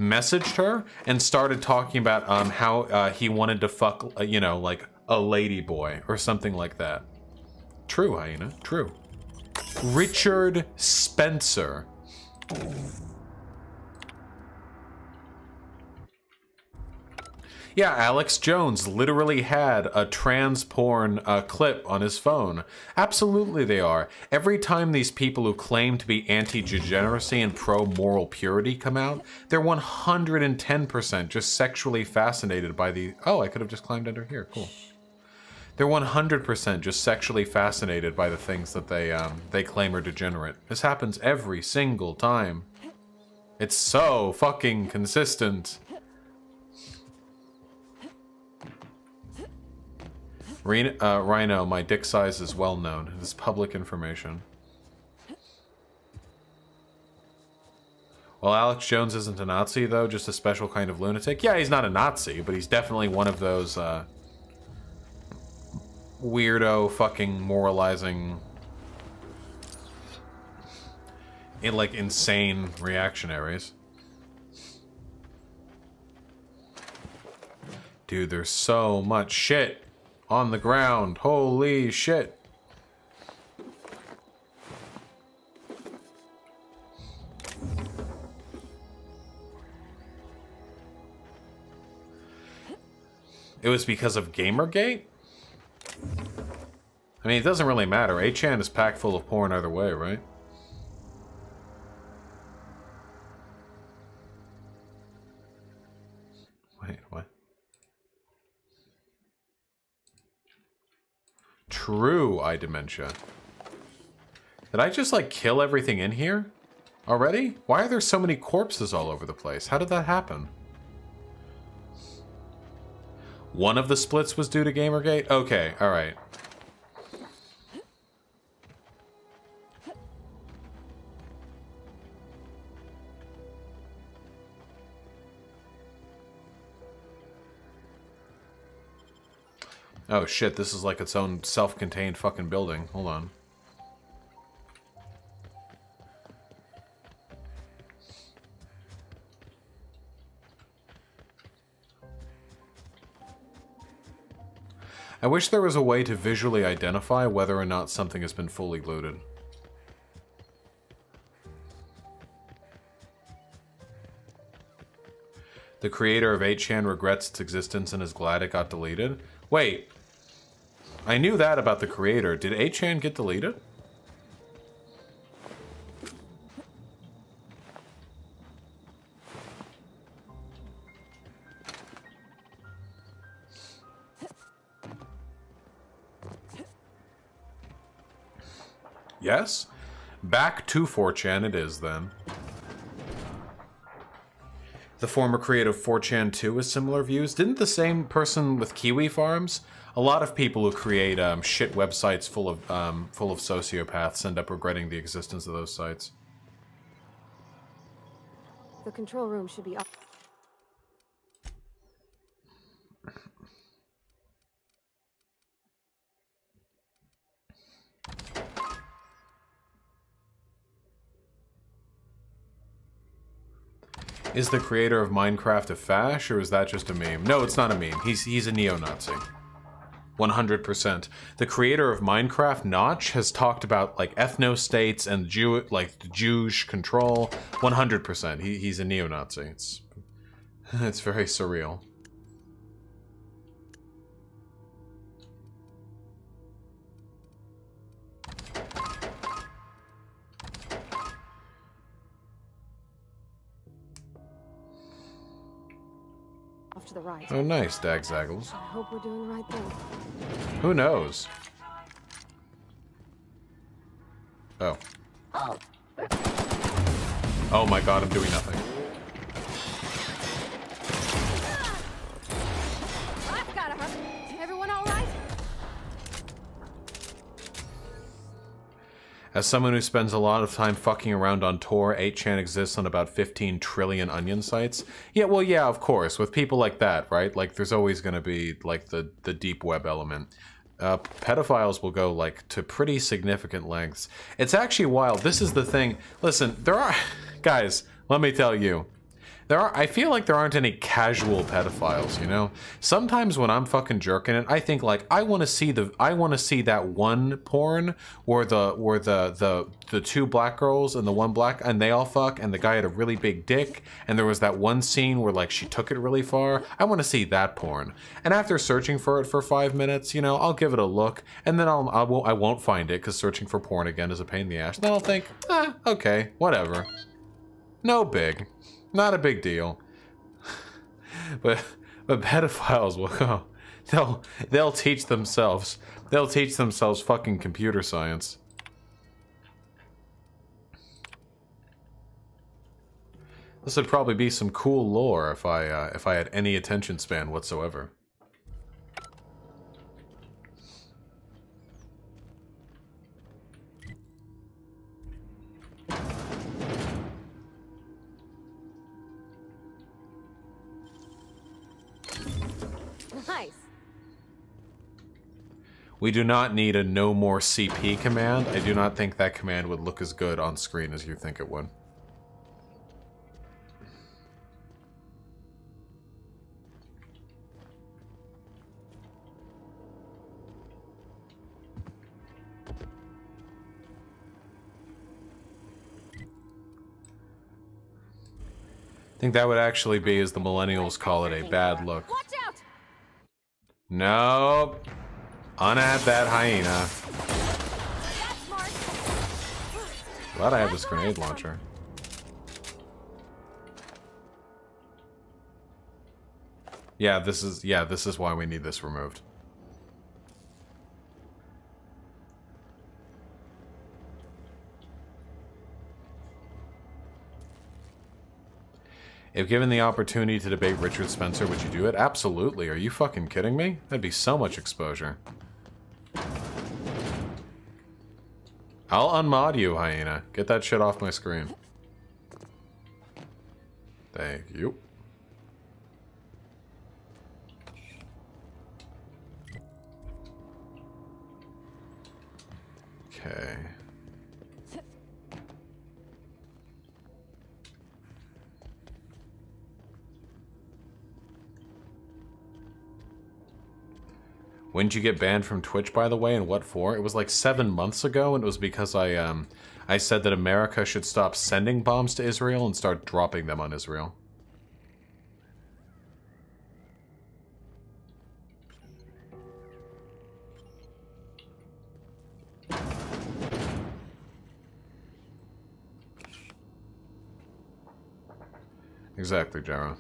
Speaker 1: messaged her and started talking about how he wanted to fuck, you know, like a lady boy or something like that. True, Hyena, true. Richard Spencer. Yeah, Alex Jones literally had a trans porn clip on his phone. Absolutely they are. Every time these people who claim to be anti-degeneracy and pro-moral purity come out, they're 110% just sexually fascinated by the... Oh, I could have just climbed under here. Cool. They're 100% just sexually fascinated by the things that they claim are degenerate. This happens every single time. It's so fucking consistent. Rhino, my dick size is well known. It is public information. Well, Alex Jones isn't a Nazi, though, just a special kind of lunatic. Yeah, he's not a Nazi, but he's definitely one of those, weirdo fucking moralizing... like, insane reactionaries. Dude, there's so much shit on the ground. Holy shit. It was because of Gamergate? I mean, it doesn't really matter. 8chan is packed full of porn either way, right? Wait, what? True eye dementia. Did I just, like, kill everything in here already? Why are there so many corpses all over the place? How did that happen? One of the splits was due to Gamergate? Okay, alright. Oh shit, this is like its own self-contained fucking building. Hold on. I wish there was a way to visually identify whether or not something has been fully looted. The creator of 8chan regrets its existence and is glad it got deleted. Wait. I knew that about the creator. Did 8chan get deleted? Yes? Back to 4chan it is, then. The former creator of 4chan 2 has similar views. Didn't the same person with Kiwi Farms? A lot of people who create shit websites full of sociopaths end up regretting the existence of those sites.
Speaker 2: The control room should be up.
Speaker 1: Is the creator of Minecraft a fash, or is that just a meme? No, it's not a meme. He's a neo-Nazi. 100%. The creator of Minecraft, Notch, has talked about like ethno-states and the Jewish control. 100%. He's a neo-Nazi. It's very surreal.
Speaker 2: Off to the right.
Speaker 1: Oh, nice, Dagzaggles.
Speaker 2: I hope we're doing the right thing.
Speaker 1: Who knows? Oh. Oh my god, I'm doing nothing.
Speaker 2: I've got her. Everyone all right?
Speaker 1: As someone who spends a lot of time fucking around on Tor, 8chan exists on about 15 trillion onion sites. Yeah, well, yeah, of course. With people like that, right? Like, there's always going to be, like, the deep web element. Pedophiles will go, like, to pretty significant lengths. It's actually wild. This is the thing. Listen, there are... Guys, let me tell you. I feel like there aren't any casual pedophiles, you know? Sometimes when I'm fucking jerking it, I think like I want to see that one porn where the two black girls and the one black and they all fuck and the guy had a really big dick and there was that one scene where like she took it really far. I want to see that porn. And after searching for it for 5 minutes, you know, I'll give it a look and then I won't find it because searching for porn again is a pain in the ass. Then I'll think, okay, whatever. No big. Not a big deal. but pedophiles will go. They'll teach themselves. They'll teach themselves fucking computer science. This would probably be some cool lore if I had any attention span whatsoever.
Speaker 2: Nice.
Speaker 1: We do not need a no more CP command. I do not think that command would look as good on screen as you think it would. I think that would actually be, as the millennials call it, a bad look.
Speaker 2: Watch out!
Speaker 1: Nope. Unadd that hyena. Glad I have this grenade launcher. Yeah, this is why we need this removed. If given the opportunity to debate Richard Spencer, would you do it? Absolutely. Are you fucking kidding me? That'd be so much exposure. I'll unmod you, hyena. Get that shit off my screen. Thank you. Okay. When did you get banned from Twitch, by the way, and what for? It was like 7 months ago, and it was because I said that America should stop sending bombs to Israel and start dropping them on Israel. Exactly, Jara.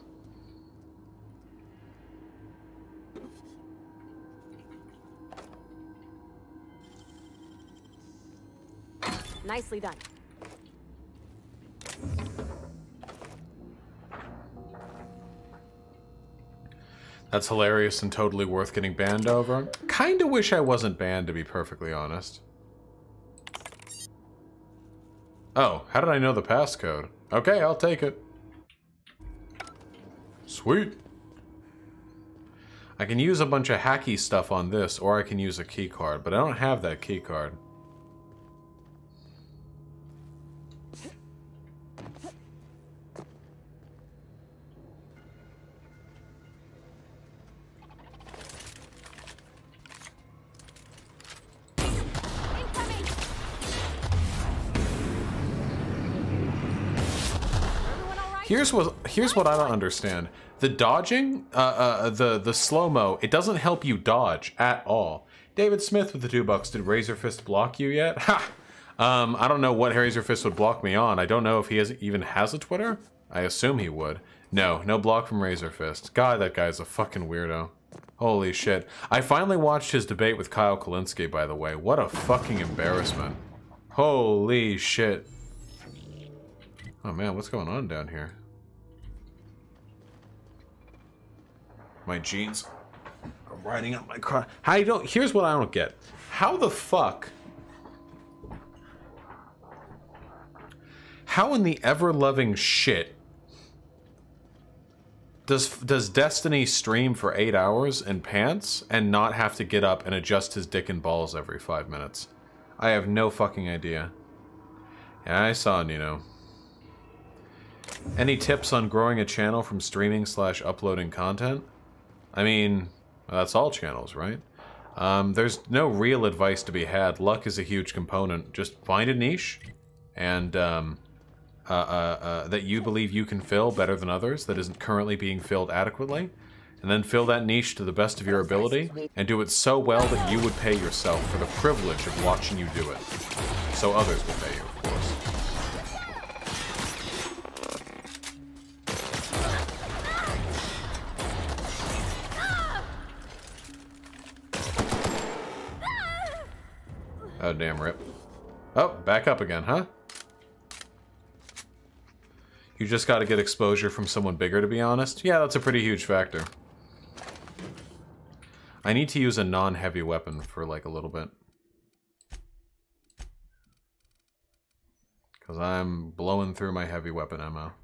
Speaker 2: Nicely done.
Speaker 1: That's hilarious and totally worth getting banned over. Kinda wish I wasn't banned, to be perfectly honest. Oh, how did I know the passcode? Okay, I'll take it. Sweet. I can use a bunch of hacky stuff on this, or I can use a key card, but I don't have that key card. Here's what I don't understand. The dodging, the slow-mo, it doesn't help you dodge at all. David Smith with the $2. Did Razor Fist block you yet? Ha! I don't know what Razor Fist would block me on. I don't know if he even has a Twitter. I assume he would. No block from Razor Fist. God, that guy's a fucking weirdo. Holy shit. I finally watched his debate with Kyle Kalinske, by the way. What a fucking embarrassment. Holy shit. Oh man, what's going on down here? My jeans are riding up my car. Here's what I don't get. How the fuck... How in the ever-loving shit does Destiny stream for 8 hours in pants and not have to get up and adjust his dick and balls every 5 minutes? I have no fucking idea. Yeah, I saw Nino. Any tips on growing a channel from streaming / uploading content? I mean, that's all channels, right? There's no real advice to be had. Luck is a huge component. Just find a niche and that you believe you can fill better than others that isn't currently being filled adequately, and then fill that niche to the best of your ability and do it so well that you would pay yourself for the privilege of watching you do it. So others will pay you, of course. Oh, damn, rip. Oh, back up again, huh? You just gotta get exposure from someone bigger, to be honest. Yeah, that's a pretty huge factor. I need to use a non-heavy weapon for, like, a little bit. Because I'm blowing through my heavy weapon ammo.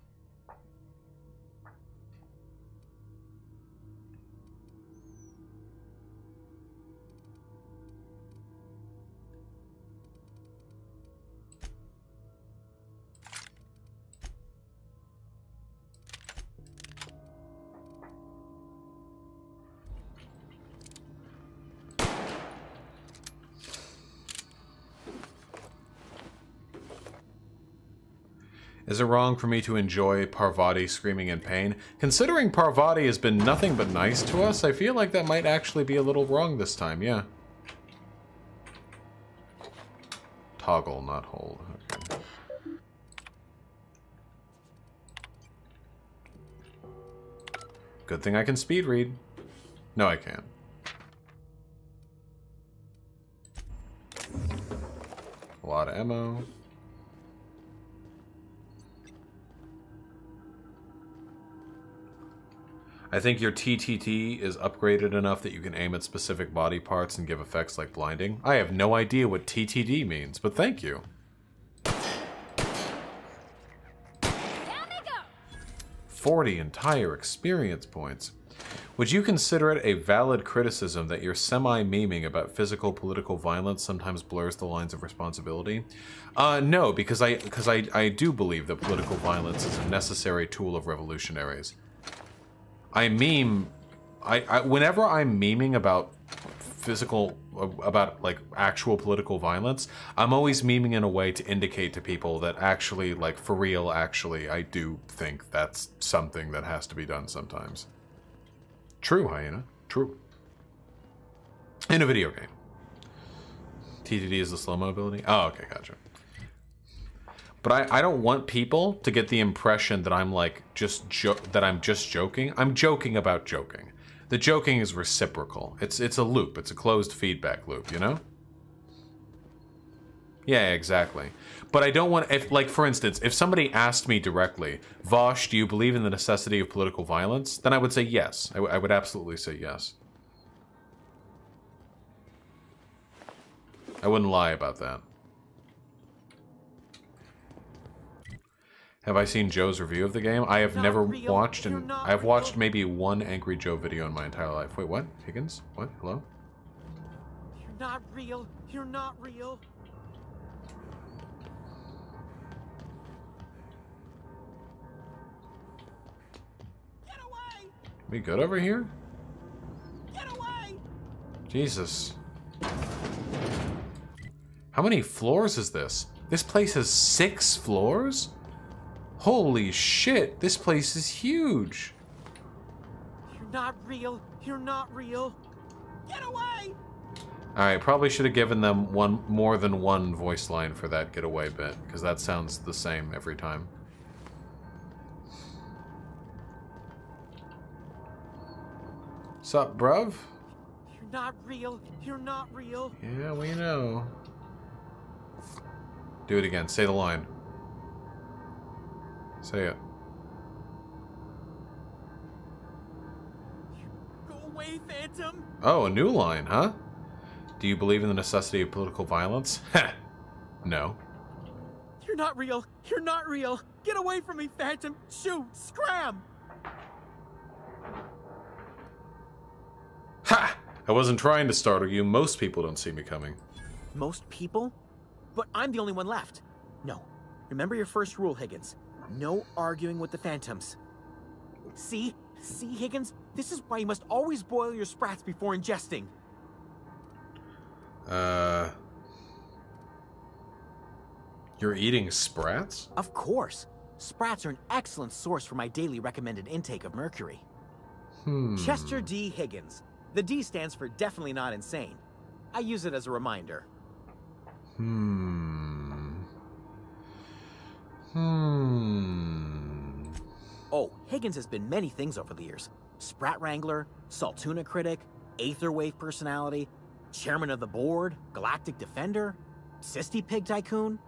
Speaker 1: Is it wrong for me to enjoy Parvati screaming in pain? Considering Parvati has been nothing but nice to us, I feel like that might actually be a little wrong this time, yeah. Toggle, not hold. Okay. Good thing I can speed read. No, I can't. A lot of ammo. I think your TTT is upgraded enough that you can aim at specific body parts and give effects like blinding. I have no idea what TTD means, but thank you. 40 entire experience points. Would you consider it a valid criticism that your semi-memeing about physical political violence sometimes blurs the lines of responsibility? No, because I do believe that political violence is a necessary tool of revolutionaries. I meme, whenever I'm memeing about like actual political violence, I'm always memeing in a way to indicate to people that actually, like for real, actually, I do think that's something that has to be done sometimes. True, Hyena, true. In a video game. TTD is the slow-mo ability? Oh, okay, gotcha. But I don't want people to get the impression that I'm like just joking. I'm joking about joking. The joking is reciprocal. It's a loop. It's a closed feedback loop, you know? Yeah, exactly. But I don't want, if like for instance, if somebody asked me directly, Vaush, do you believe in the necessity of political violence? Then I would say yes. I would absolutely say yes. I wouldn't lie about that. Have I seen Joe's review of the game? I have never watched, and I've watched maybe one Angry Joe video in my entire life. Wait, what? Higgins? What? Hello?
Speaker 13: You're not real. You're not real. Get away!
Speaker 1: We good over here?
Speaker 13: Get away!
Speaker 1: Jesus. How many floors is this? This place has 6 floors? Holy shit, this place is huge.
Speaker 13: You're not real. You're not real. Get away!
Speaker 1: Alright, probably should have given them more than one voice line for that getaway bit, because that sounds the same every time. Sup, bruv?
Speaker 13: You're not real. You're not real.
Speaker 1: Yeah, we know. Do it again. Say the line. Say it.
Speaker 13: Go away, Phantom.
Speaker 1: Oh, a new line, huh? Do you believe in the necessity of political violence? Heh. No.
Speaker 13: You're not real. You're not real. Get away from me, Phantom. Shoot. Scram.
Speaker 1: Ha! I wasn't trying to startle you. Most people don't see me coming.
Speaker 13: Most people? But I'm the only one left. No. Remember your first rule, Higgins. No arguing with the Phantoms. See? See, Higgins? This is why you must always boil your sprats before ingesting.
Speaker 1: You're eating sprats?
Speaker 13: Of course. Sprats are an excellent source for my daily recommended intake of mercury. Chester D. Higgins. The D stands for definitely not insane. I use it as a reminder. Oh, Higgins has been many things over the years. Sprat Wrangler, Saltuna Critic, Aetherwave Personality, Chairman of the Board, Galactic Defender, Sisty Pig Tycoon.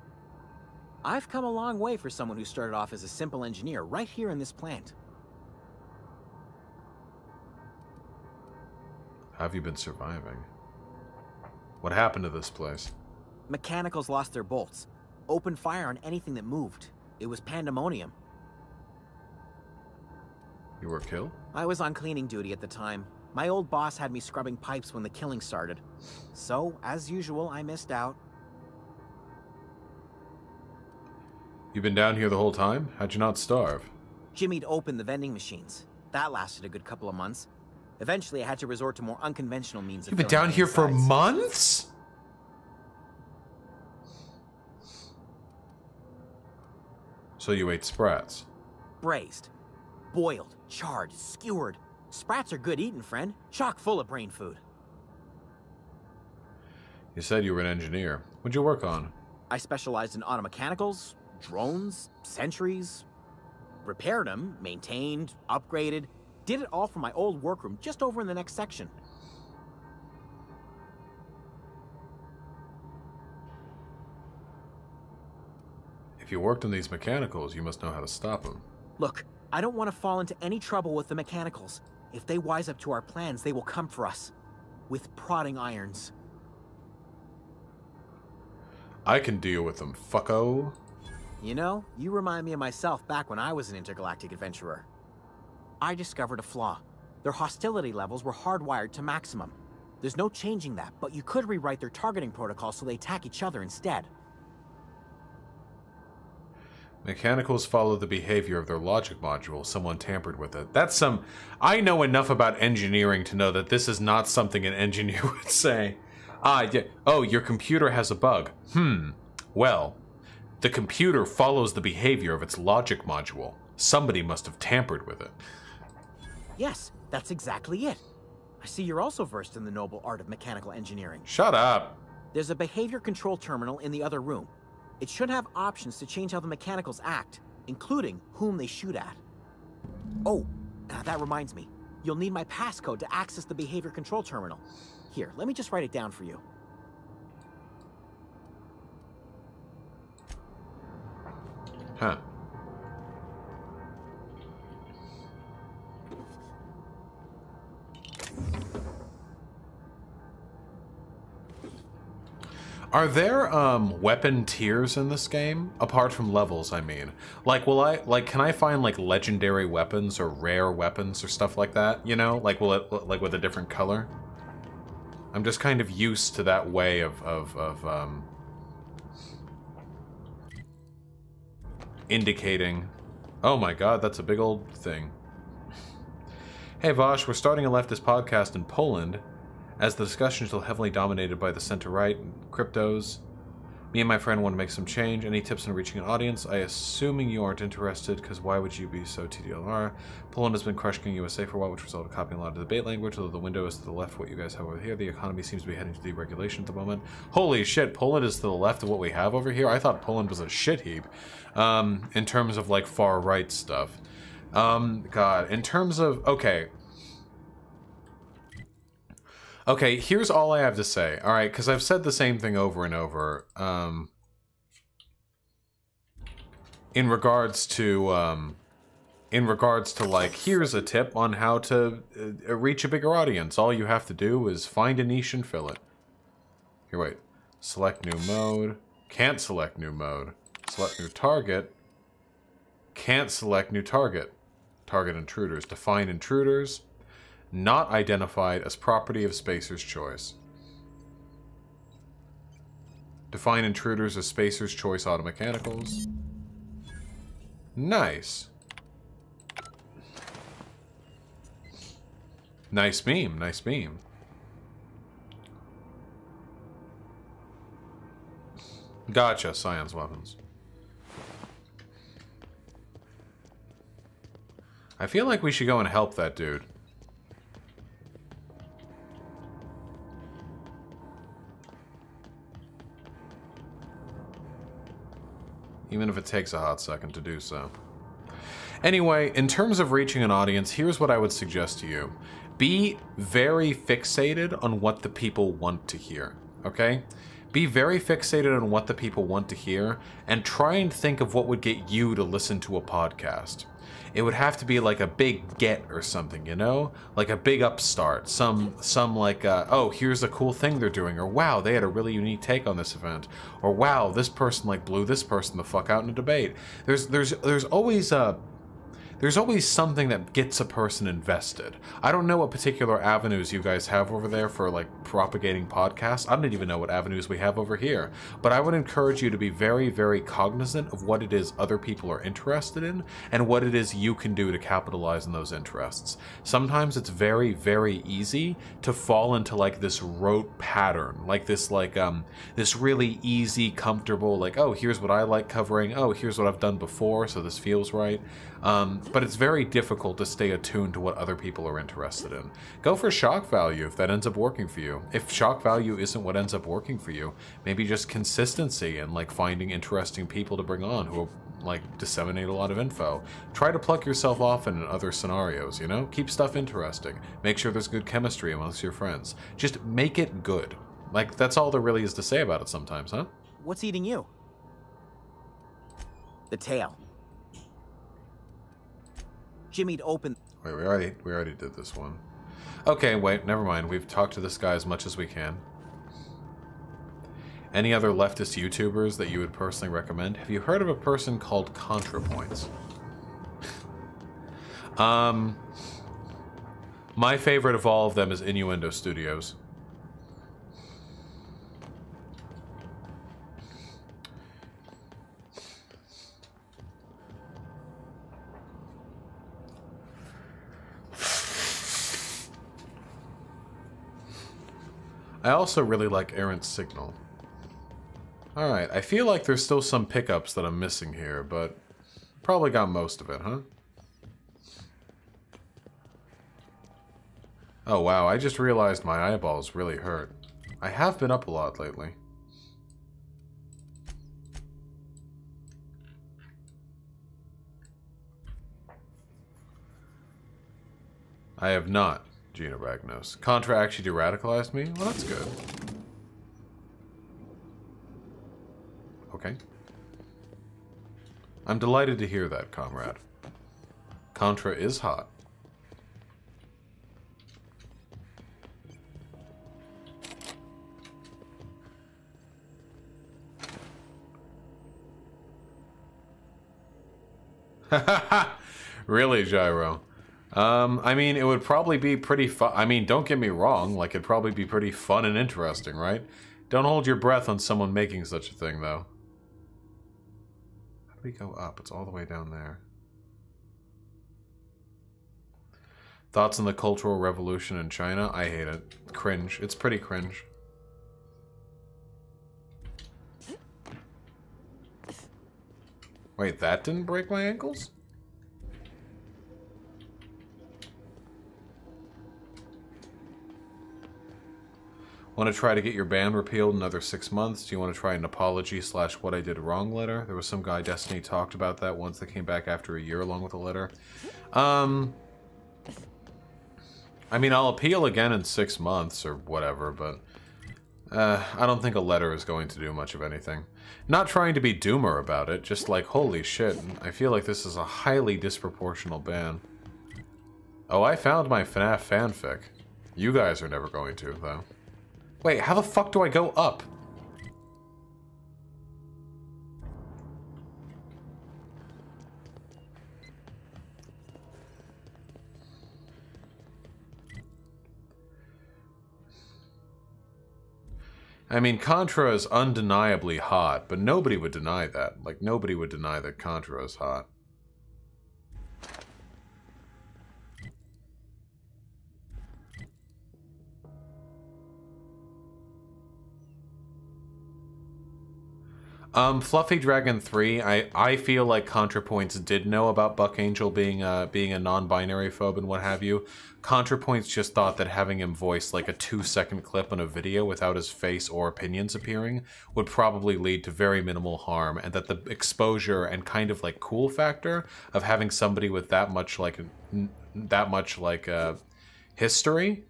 Speaker 13: I've come a long way for someone who started off as a simple engineer right here in this plant.
Speaker 1: How have you been surviving? What happened to this place?
Speaker 13: Mechanicals lost their bolts. Opened fire on anything that moved. It was pandemonium.
Speaker 1: You were killed?
Speaker 13: I was on cleaning duty at the time. My old boss had me scrubbing pipes when the killing started. So, as usual, I missed out.
Speaker 1: You've been down here the whole time? How'd you not starve?
Speaker 13: Jimmy'd opened the vending machines. That lasted a good couple of months. Eventually, I had to resort to more unconventional means of
Speaker 1: You've been down here for months? So you ate sprats?
Speaker 13: Braised. Boiled, charred, skewered. Sprats are good eating, friend. Chock full of brain food.
Speaker 1: You said you were an engineer. What'd you work on?
Speaker 13: I specialized in automechanicals, drones, sentries. Repaired them, maintained, upgraded. Did it all from my old workroom just over in the next section.
Speaker 1: If you worked on these mechanicals, you must know how to stop them.
Speaker 13: Look, I don't want to fall into any trouble with the mechanicals. If they wise up to our plans, they will come for us. With prodding irons.
Speaker 1: I can deal with them, fucko.
Speaker 13: You know, you remind me of myself back when I was an intergalactic adventurer. I discovered a flaw. Their hostility levels were hardwired to maximum. There's no changing that, but you could rewrite their targeting protocol so they attack each other instead.
Speaker 1: Mechanicals follow the behavior of their logic module. Someone tampered with it. That's some... I know enough about engineering to know that this is not something an engineer would say. Yeah. Oh, your computer has a bug. Well, the computer follows the behavior of its logic module. Somebody must have tampered with it.
Speaker 13: Yes, that's exactly it. I see you're also versed in the noble art of mechanical engineering.
Speaker 1: Shut up.
Speaker 13: There's a behavior control terminal in the other room. It should have options to change how the mechanicals act, including whom they shoot at. Oh, that reminds me. You'll need my passcode to access the behavior control terminal. Here, let me just write it down for you.
Speaker 1: Huh. Are there weapon tiers in this game? Apart from levels, I mean. Like, can I find like legendary weapons or rare weapons or stuff like that, you know? Like, will it, like, with a different color? I'm just kind of used to that way of indicating. Oh my god, that's a big old thing. Hey Vaush, we're starting a leftist podcast in Poland, as the discussion is still heavily dominated by the center-right and cryptos. Me and my friend want to make some change. Any tips on reaching an audience? I assuming you aren't interested, because why would you be so TDLR? Poland has been crushing USA for a while, which resulted in copying a lot of debate language, although the window is to the left of what you guys have over here. The economy seems to be heading to deregulation at the moment. Holy shit, Poland is to the left of what we have over here? I thought Poland was a shit heap, in terms of, like, far-right stuff. God, in terms of... Okay. Okay, here's all I have to say. All right, because I've said the same thing over and over. In regards to like, here's a tip on how to reach a bigger audience. All you have to do is find a niche and fill it. Here, wait. Select new mode. Can't select new mode. Select new target. Can't select new target. Target intruders. Define intruders. Not identified as property of Spacer's choice. Define intruders as Spacer's choice automechanicals. Nice. Nice meme, nice meme. Gotcha, science weapons. I feel like we should go and help that dude. Even if it takes a hot second to do so. Anyway, in terms of reaching an audience, here's what I would suggest to you. Be very fixated on what the people want to hear, okay? Be very fixated on what the people want to hear, and try and think of what would get you to listen to a podcast. It would have to be like a big get or something, you know? Like a big upstart. Some like, oh, here's a cool thing they're doing. Or, wow, they had a really unique take on this event. Or, wow, this person, like, blew this person the fuck out in a debate. There's always something that gets a person invested. I don't know what particular avenues you guys have over there for, like, propagating podcasts. I don't even know what avenues we have over here. But I would encourage you to be very, very cognizant of what it is other people are interested in and what it is you can do to capitalize on those interests. Sometimes it's very, very easy to fall into, like, this rote pattern. Like this, like, this really easy, comfortable, like, oh, here's what I like covering. Oh, here's what I've done before, so this feels right. But it's very difficult to stay attuned to what other people are interested in. Go for shock value if that ends up working for you. If shock value isn't what ends up working for you, maybe just consistency and, like, finding interesting people to bring on who will, like, disseminate a lot of info. Try to pluck yourself off in other scenarios, you know? Keep stuff interesting. Make sure there's good chemistry amongst your friends. Just make it good. Like, that's all there really is to say about it sometimes, huh?
Speaker 13: What's eating you? The tail. Jimmy'd open...
Speaker 1: Wait, we already did this one. Okay, wait, never mind. We've talked to this guy as much as we can. Any other leftist YouTubers that you would personally recommend? Have you heard of a person called ContraPoints? My favorite of all of them is Innuendo Studios. I also really like Errant Signal. Alright, I feel like there's still some pickups that I'm missing here, but probably got most of it, huh? Oh wow, I just realized my eyeballs really hurt. I have been up a lot lately. I have not. Gina Ragnos. Contra actually de-radicalized me? Well, that's good. Okay. I'm delighted to hear that, comrade. Contra is hot. Really, Gyro? I mean, it would probably be pretty fun. I mean, don't get me wrong, like, it'd probably be pretty fun and interesting, right? Don't hold your breath on someone making such a thing, though. How do we go up? It's all the way down there. Thoughts on the Cultural Revolution in China? I hate it. Cringe. It's pretty cringe. Wait, that didn't break my ankles? Want to try to get your ban repealed in another 6 months? Do you want to try an apology / what I did wrong letter? There was some guy Destiny talked about that once that came back after a year along with a letter. I mean, I'll appeal again in 6 months or whatever, but I don't think a letter is going to do much of anything. Not trying to be doomer about it, just like, holy shit, I feel like this is a highly disproportional ban. Oh, I found my FNAF fanfic. You guys are never going to, though. Wait, how the fuck do I go up? I mean, Contra is undeniably hot, but nobody would deny that. Like, nobody would deny that Contra is hot. Fluffy Dragon 3, I feel like ContraPoints did know about Buck Angel being a non-binary phobe and what have you. ContraPoints just thought that having him voice like a 2-second clip on a video without his face or opinions appearing would probably lead to very minimal harm, and that the exposure and kind of like cool factor of having somebody with that much history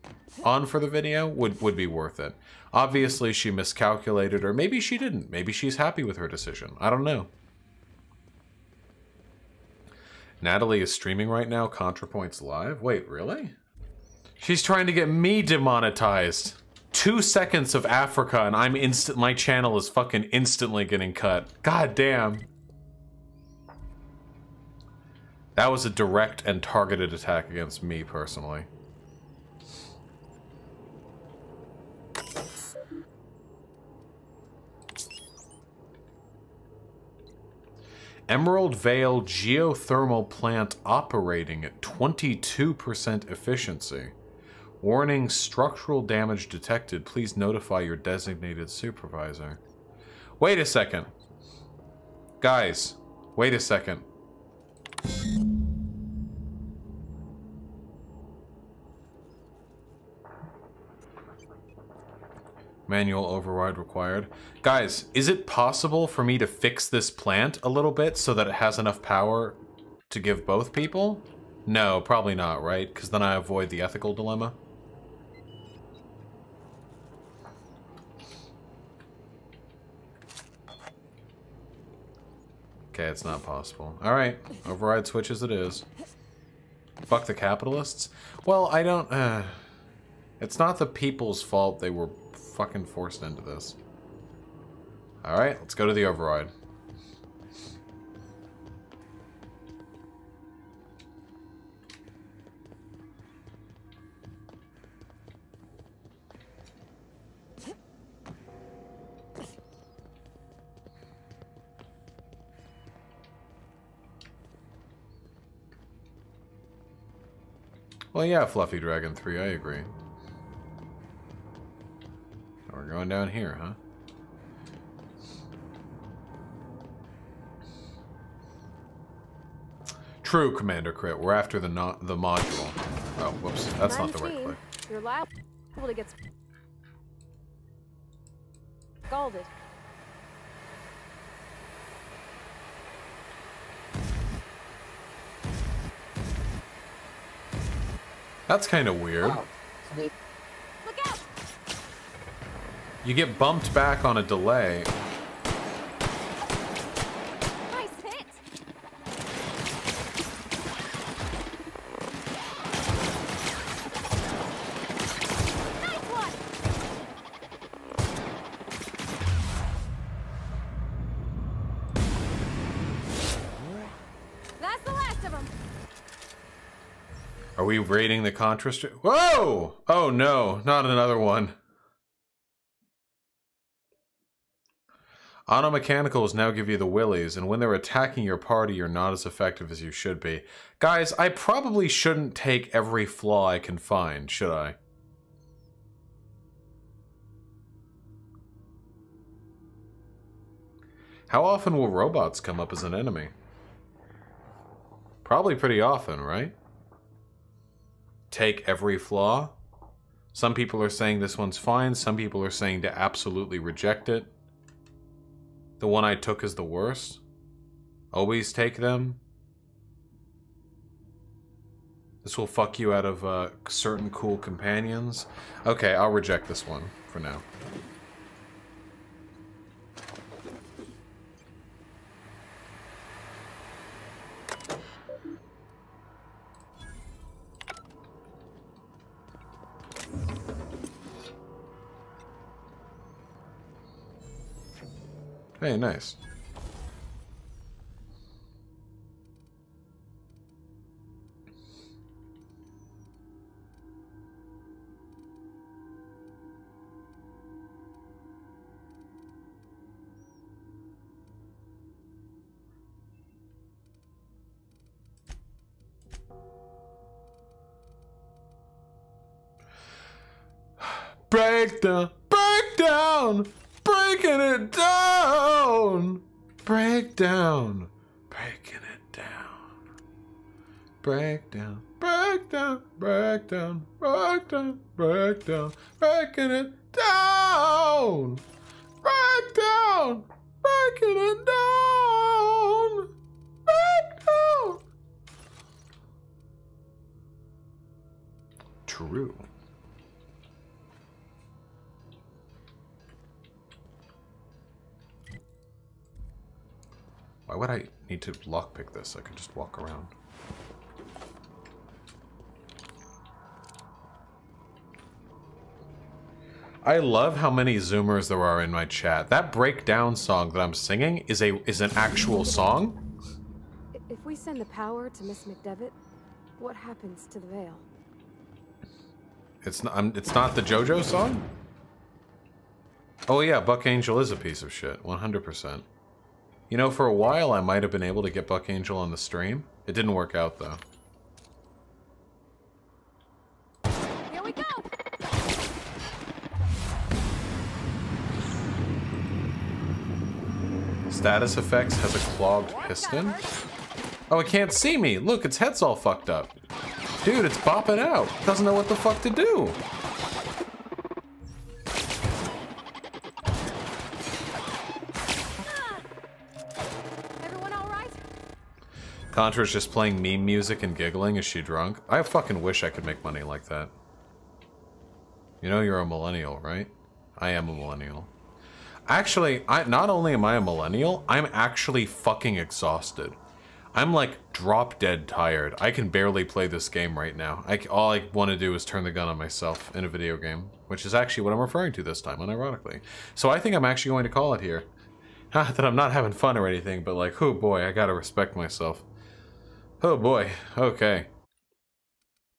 Speaker 1: on for the video would be worth it. Obviously, she miscalculated, or maybe she didn't. Maybe she's happy with her decision. I don't know. Natalie is streaming right now, ContraPoints Live? Wait, really? She's trying to get me demonetized. 2 seconds of Africa, and my channel is fucking instantly getting cut. God damn. That was a direct and targeted attack against me, personally. Emerald Vale geothermal plant operating at 22% efficiency. Warning, structural damage detected. Please notify your designated supervisor. Wait a second. Guys, wait a second. Manual override required. Guys, is it possible for me to fix this plant a little bit so that it has enough power to give both people? No, probably not, right? Because then I avoid the ethical dilemma. Okay, it's not possible. Alright, override switch as it is. Fuck the capitalists? Well, I don't... It's not the people's fault they were fucking forced into this. Alright, let's go to the override. Well, yeah, Fluffy Dragon 3, I agree. We're going down here, huh? True, Commander Crit. We're after the module. Oh, whoops. That's not the right click.
Speaker 2: You're liable to get scalded.
Speaker 1: That's kind of weird.
Speaker 2: Oh, sweet. Look out!
Speaker 1: You get bumped back on a delay.
Speaker 2: Nice hit. Nice one. That's the last of them.
Speaker 1: Are we raiding the Contra? Whoa! Oh no, not another one. Auto mechanicals now give you the willies, and when they're attacking your party, you're not as effective as you should be. Guys, I probably shouldn't take every flaw I can find, should I? How often will robots come up as an enemy? Probably pretty often, right? Take every flaw. Some people are saying this one's fine. Some people are saying to absolutely reject it. The one I took is the worst. Always take them. This will fuck you out of certain cool companions. Okay, I'll reject this one for now. Hey, nice. Breakdown, breakdown, breaking it down, breakdown, breaking it down, breakdown, breakdown, breakdown, breakdown, breakdown, breaking it down, breakdown, breaking it down, breakdown. True. Why would I need to lockpick this? I could just walk around. I love how many Zoomers there are in my chat. That breakdown song that I'm singing is an actual song.
Speaker 2: If we send the power to Miss McDevitt, what happens to the veil?
Speaker 1: It's not the JoJo song? Oh yeah, Buck Angel is a piece of shit. 100%. You know, for a while I might have been able to get Buck Angel on the stream. It didn't work out, though.
Speaker 2: Here we go!
Speaker 1: Status effects has a clogged piston. Oh, it can't see me! Look, its head's all fucked up. Dude, it's bopping out. It doesn't know what the fuck to do. Contra's just playing meme music and giggling. Is she drunk? I fucking wish I could make money like that. You know you're a millennial, right? I am a millennial. Actually, not only am I a millennial, I'm actually fucking exhausted. I'm like drop dead tired. I can barely play this game right now. All I want to do is turn the gun on myself in a video game, which is actually what I'm referring to this time, unironically. So I think I'm actually going to call it here. Not that I'm not having fun or anything, but like, oh boy, I gotta respect myself. Oh boy, okay.